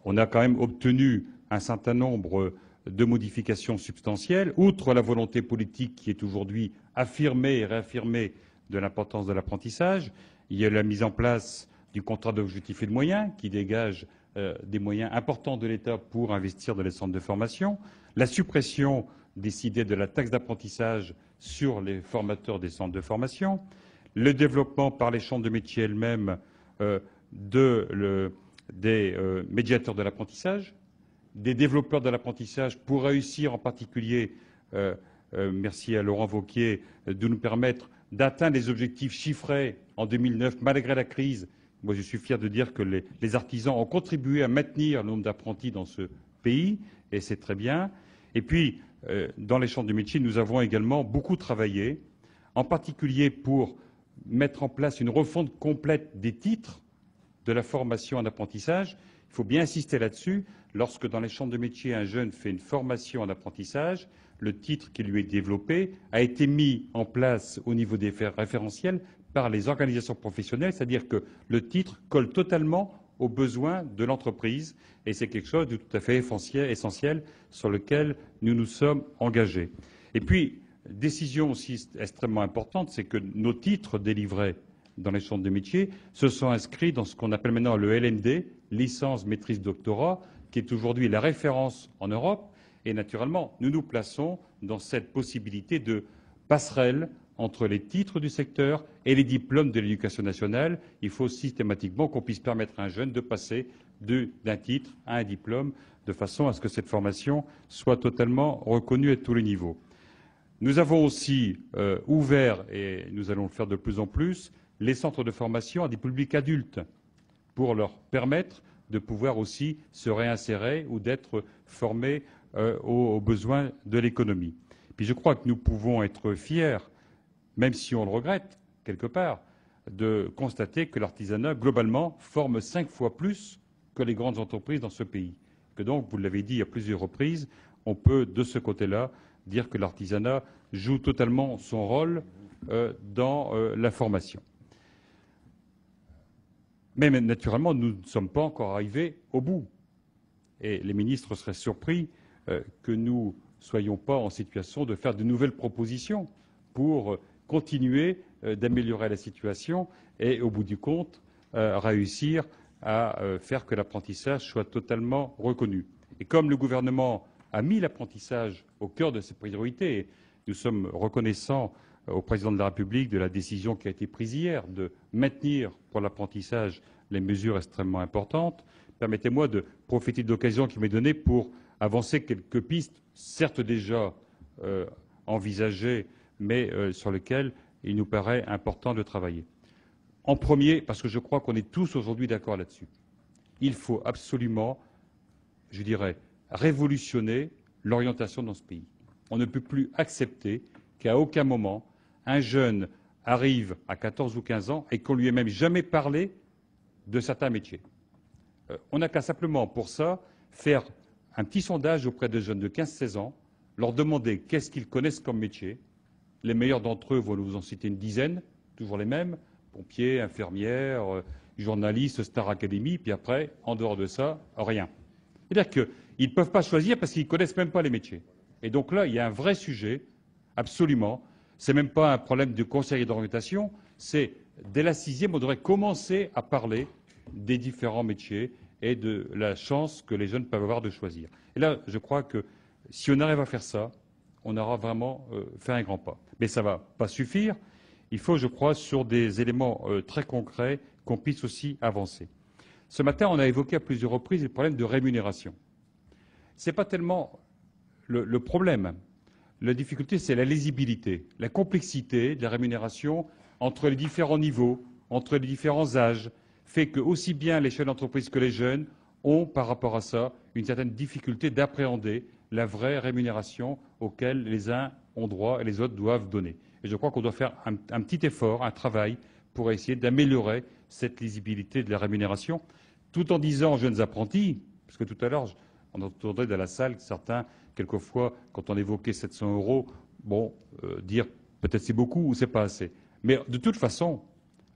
On a quand même obtenu un certain nombre de modifications substantielles, outre la volonté politique qui est aujourd'hui affirmée et réaffirmée de l'importance de l'apprentissage. Il y a la mise en place du contrat d'objectifs et de moyens qui dégage des moyens importants de l'État pour investir dans les centres de formation, la suppression décidée de la taxe d'apprentissage sur les formateurs des centres de formation, le développement par les chambres de métiers elles-mêmes des médiateurs de l'apprentissage, des développeurs de l'apprentissage pour réussir en particulier, merci à Laurent Wauquiez, de nous permettre d'atteindre les objectifs chiffrés en 2009 malgré la crise. Moi, je suis fier de dire que les artisans ont contribué à maintenir le nombre d'apprentis dans ce pays, et c'est très bien. Et puis, dans les chambres de métiers, nous avons également beaucoup travaillé, en particulier pour mettre en place une refonte complète des titres de la formation en apprentissage. Il faut bien insister là-dessus. Lorsque dans les chambres de métiers, un jeune fait une formation en apprentissage, le titre qui lui est développé a été mis en place au niveau des référentiels par les organisations professionnelles, c'est-à-dire que le titre colle totalement aux besoins de l'entreprise et c'est quelque chose de tout à fait essentiel sur lequel nous nous sommes engagés. Et puis, décision aussi extrêmement importante, c'est que nos titres délivrés dans les chambres de métiers se sont inscrits dans ce qu'on appelle maintenant le LMD, licence, maîtrise, doctorat, qui est aujourd'hui la référence en Europe. Et naturellement, nous nous plaçons dans cette possibilité de passerelle entre les titres du secteur et les diplômes de l'éducation nationale. Il faut systématiquement qu'on puisse permettre à un jeune de passer d'un titre à un diplôme de façon à ce que cette formation soit totalement reconnue à tous les niveaux. Nous avons aussi ouvert, et nous allons le faire de plus en plus, les centres de formation à des publics adultes pour leur permettre de pouvoir aussi se réinsérer ou d'être formés aux besoins de l'économie. Puis je crois que nous pouvons être fiers, même si on le regrette quelque part, de constater que l'artisanat, globalement, forme 5 fois plus que les grandes entreprises dans ce pays. Que donc, vous l'avez dit à plusieurs reprises, on peut, de ce côté-là, dire que l'artisanat joue totalement son rôle dans la formation. Mais naturellement, nous ne sommes pas encore arrivés au bout. Et les ministres seraient surpris que nous ne soyons pas en situation de faire de nouvelles propositions pour continuer d'améliorer la situation et, au bout du compte, réussir à faire que l'apprentissage soit totalement reconnu. Et comme le gouvernement a mis l'apprentissage au cœur de ses priorités, et nous sommes reconnaissants au président de la République de la décision qui a été prise hier de maintenir pour l'apprentissage les mesures extrêmement importantes, permettez-moi de profiter de l'occasion qui m'est donnée pour avancer quelques pistes, certes déjà envisagées, mais sur lesquelles il nous paraît important de travailler. En premier, parce que je crois qu'on est tous aujourd'hui d'accord là-dessus, il faut absolument, je dirais, révolutionner l'orientation dans ce pays. On ne peut plus accepter qu'à aucun moment, un jeune arrive à 14 ou 15 ans et qu'on lui ait même jamais parlé de certains métiers. On n'a qu'à simplement, pour ça, faire un petit sondage auprès de jeunes de 15-16 ans, leur demander qu'est-ce qu'ils connaissent comme métier. Les meilleurs d'entre eux vont nous en citer une dizaine, toujours les mêmes, pompiers, infirmières, journalistes, Star Academy, puis après, en dehors de ça, rien. C'est-à-dire qu'ils ne peuvent pas choisir parce qu'ils ne connaissent même pas les métiers. Et donc là, il y a un vrai sujet, absolument. Ce n'est même pas un problème de conseiller d'orientation, c'est dès la 6e, on devrait commencer à parler des différents métiers et de la chance que les jeunes peuvent avoir de choisir. Et là, je crois que si on arrive à faire ça, on aura vraiment fait un grand pas. Mais ça ne va pas suffire. Il faut, je crois, sur des éléments très concrets, qu'on puisse aussi avancer. Ce matin, on a évoqué à plusieurs reprises le problème de rémunération. Ce n'est pas tellement le problème. La difficulté, c'est la lisibilité, la complexité de la rémunération entre les différents niveaux, entre les différents âges, fait que aussi bien les chefs d'entreprise que les jeunes ont, par rapport à ça, une certaine difficulté d'appréhender la vraie rémunération auquel les uns ont droit et les autres doivent donner. Et je crois qu'on doit faire un petit effort, un travail, pour essayer d'améliorer cette lisibilité de la rémunération, tout en disant aux jeunes apprentis, parce que tout à l'heure, on entendait dans la salle certains, quelquefois, quand on évoquait 700 €, dire peut-être c'est beaucoup ou c'est pas assez. Mais de toute façon,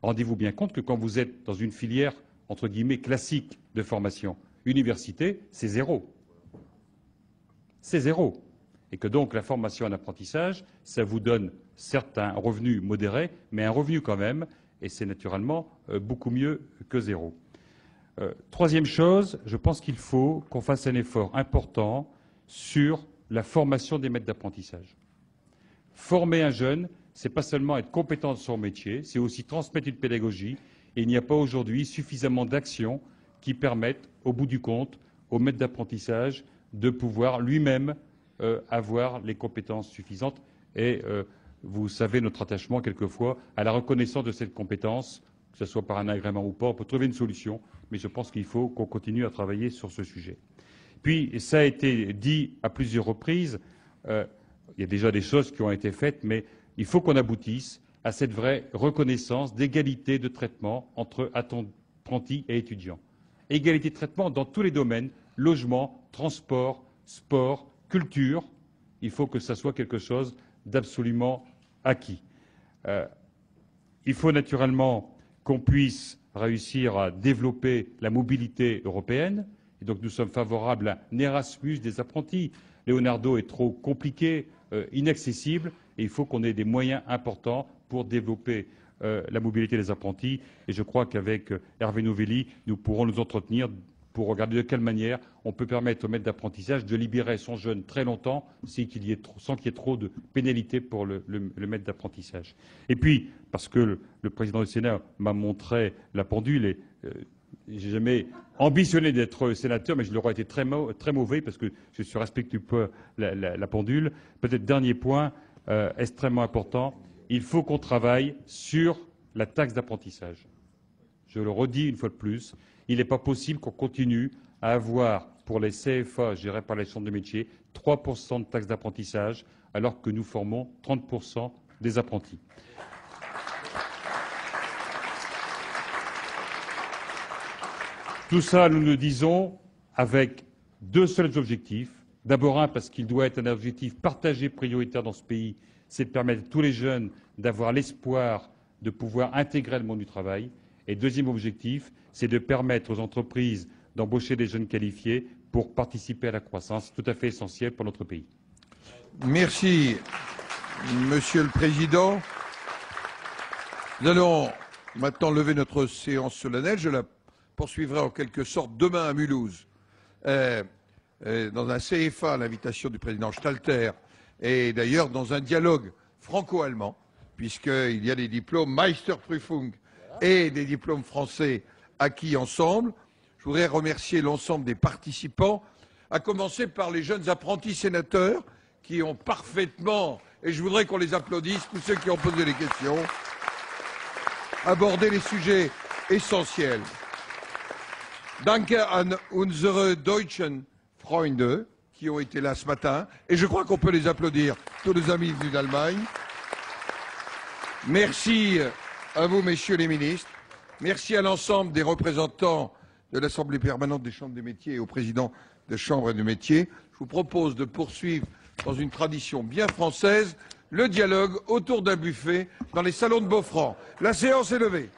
Rendez-vous bien compte que quand vous êtes dans une filière, entre guillemets, classique de formation, université, c'est zéro. C'est zéro. Et que donc la formation en apprentissage, ça vous donne certes un revenu modéré, mais un revenu quand même, et c'est naturellement beaucoup mieux que zéro. Troisième chose, je pense qu'il faut qu'on fasse un effort important sur la formation des maîtres d'apprentissage. Former un jeune, ce n'est pas seulement être compétent dans son métier, c'est aussi transmettre une pédagogie. Et il n'y a pas aujourd'hui suffisamment d'actions qui permettent, au bout du compte, au maître d'apprentissage de pouvoir lui-même avoir les compétences suffisantes. Et vous savez notre attachement quelquefois à la reconnaissance de cette compétence, que ce soit par un agrément ou pas. On peut trouver une solution, mais je pense qu'il faut qu'on continue à travailler sur ce sujet. Puis, ça a été dit à plusieurs reprises, il y a déjà des choses qui ont été faites, mais il faut qu'on aboutisse à cette vraie reconnaissance d'égalité de traitement entre apprentis et étudiants. Égalité de traitement dans tous les domaines, logement, transport, sport, culture. Il faut que ça soit quelque chose d'absolument acquis. Il faut naturellement qu'on puisse réussir à développer la mobilité européenne. Et donc nous sommes favorables à un Erasmus des apprentis. Leonardo est trop compliqué, inaccessible, et il faut qu'on ait des moyens importants pour développer la mobilité des apprentis. Et je crois qu'avec Hervé Novelli, nous pourrons nous entretenir pour regarder de quelle manière on peut permettre au maître d'apprentissage de libérer son jeune très longtemps sans qu'il y ait trop de pénalités pour le maître d'apprentissage. Et puis, parce que le président du Sénat m'a montré la pendule, et j'ai jamais ambitionné d'être sénateur, mais je l'aurais été très mauvais parce que je suis respectueux peu la pendule. Peut-être dernier point extrêmement important, il faut qu'on travaille sur la taxe d'apprentissage. Je le redis une fois de plus, il n'est pas possible qu'on continue à avoir pour les CFA gérés par les chambres de métiers 3% de taxe d'apprentissage alors que nous formons 30% des apprentis. Tout ça, nous le disons avec deux seuls objectifs. D'abord, un, parce qu'il doit être un objectif partagé prioritaire dans ce pays, c'est de permettre à tous les jeunes d'avoir l'espoir de pouvoir intégrer le monde du travail. Et deuxième objectif, c'est de permettre aux entreprises d'embaucher des jeunes qualifiés pour participer à la croissance, tout à fait essentiel pour notre pays. Merci, Monsieur le Président. Nous allons maintenant lever notre séance solennelle. Je la poursuivrai en quelque sorte demain à Mulhouse, dans un CFA à l'invitation du président Stalter, et d'ailleurs dans un dialogue franco-allemand, puisqu'il y a des diplômes Meisterprüfung et des diplômes français acquis ensemble. Je voudrais remercier l'ensemble des participants, à commencer par les jeunes apprentis sénateurs qui ont parfaitement, et je voudrais qu'on les applaudisse, tous ceux qui ont posé les questions, abordé les sujets essentiels. Danke an unsere deutschen Freunde qui ont été là ce matin, et je crois qu'on peut les applaudir, tous nos amis venus d'Allemagne. Merci à vous, messieurs les ministres. Merci à l'ensemble des représentants de l'Assemblée permanente des chambres des métiers et au président des chambres et de métiers. Je vous propose de poursuivre dans une tradition bien française le dialogue autour d'un buffet dans les salons de Beaufranc. La séance est levée.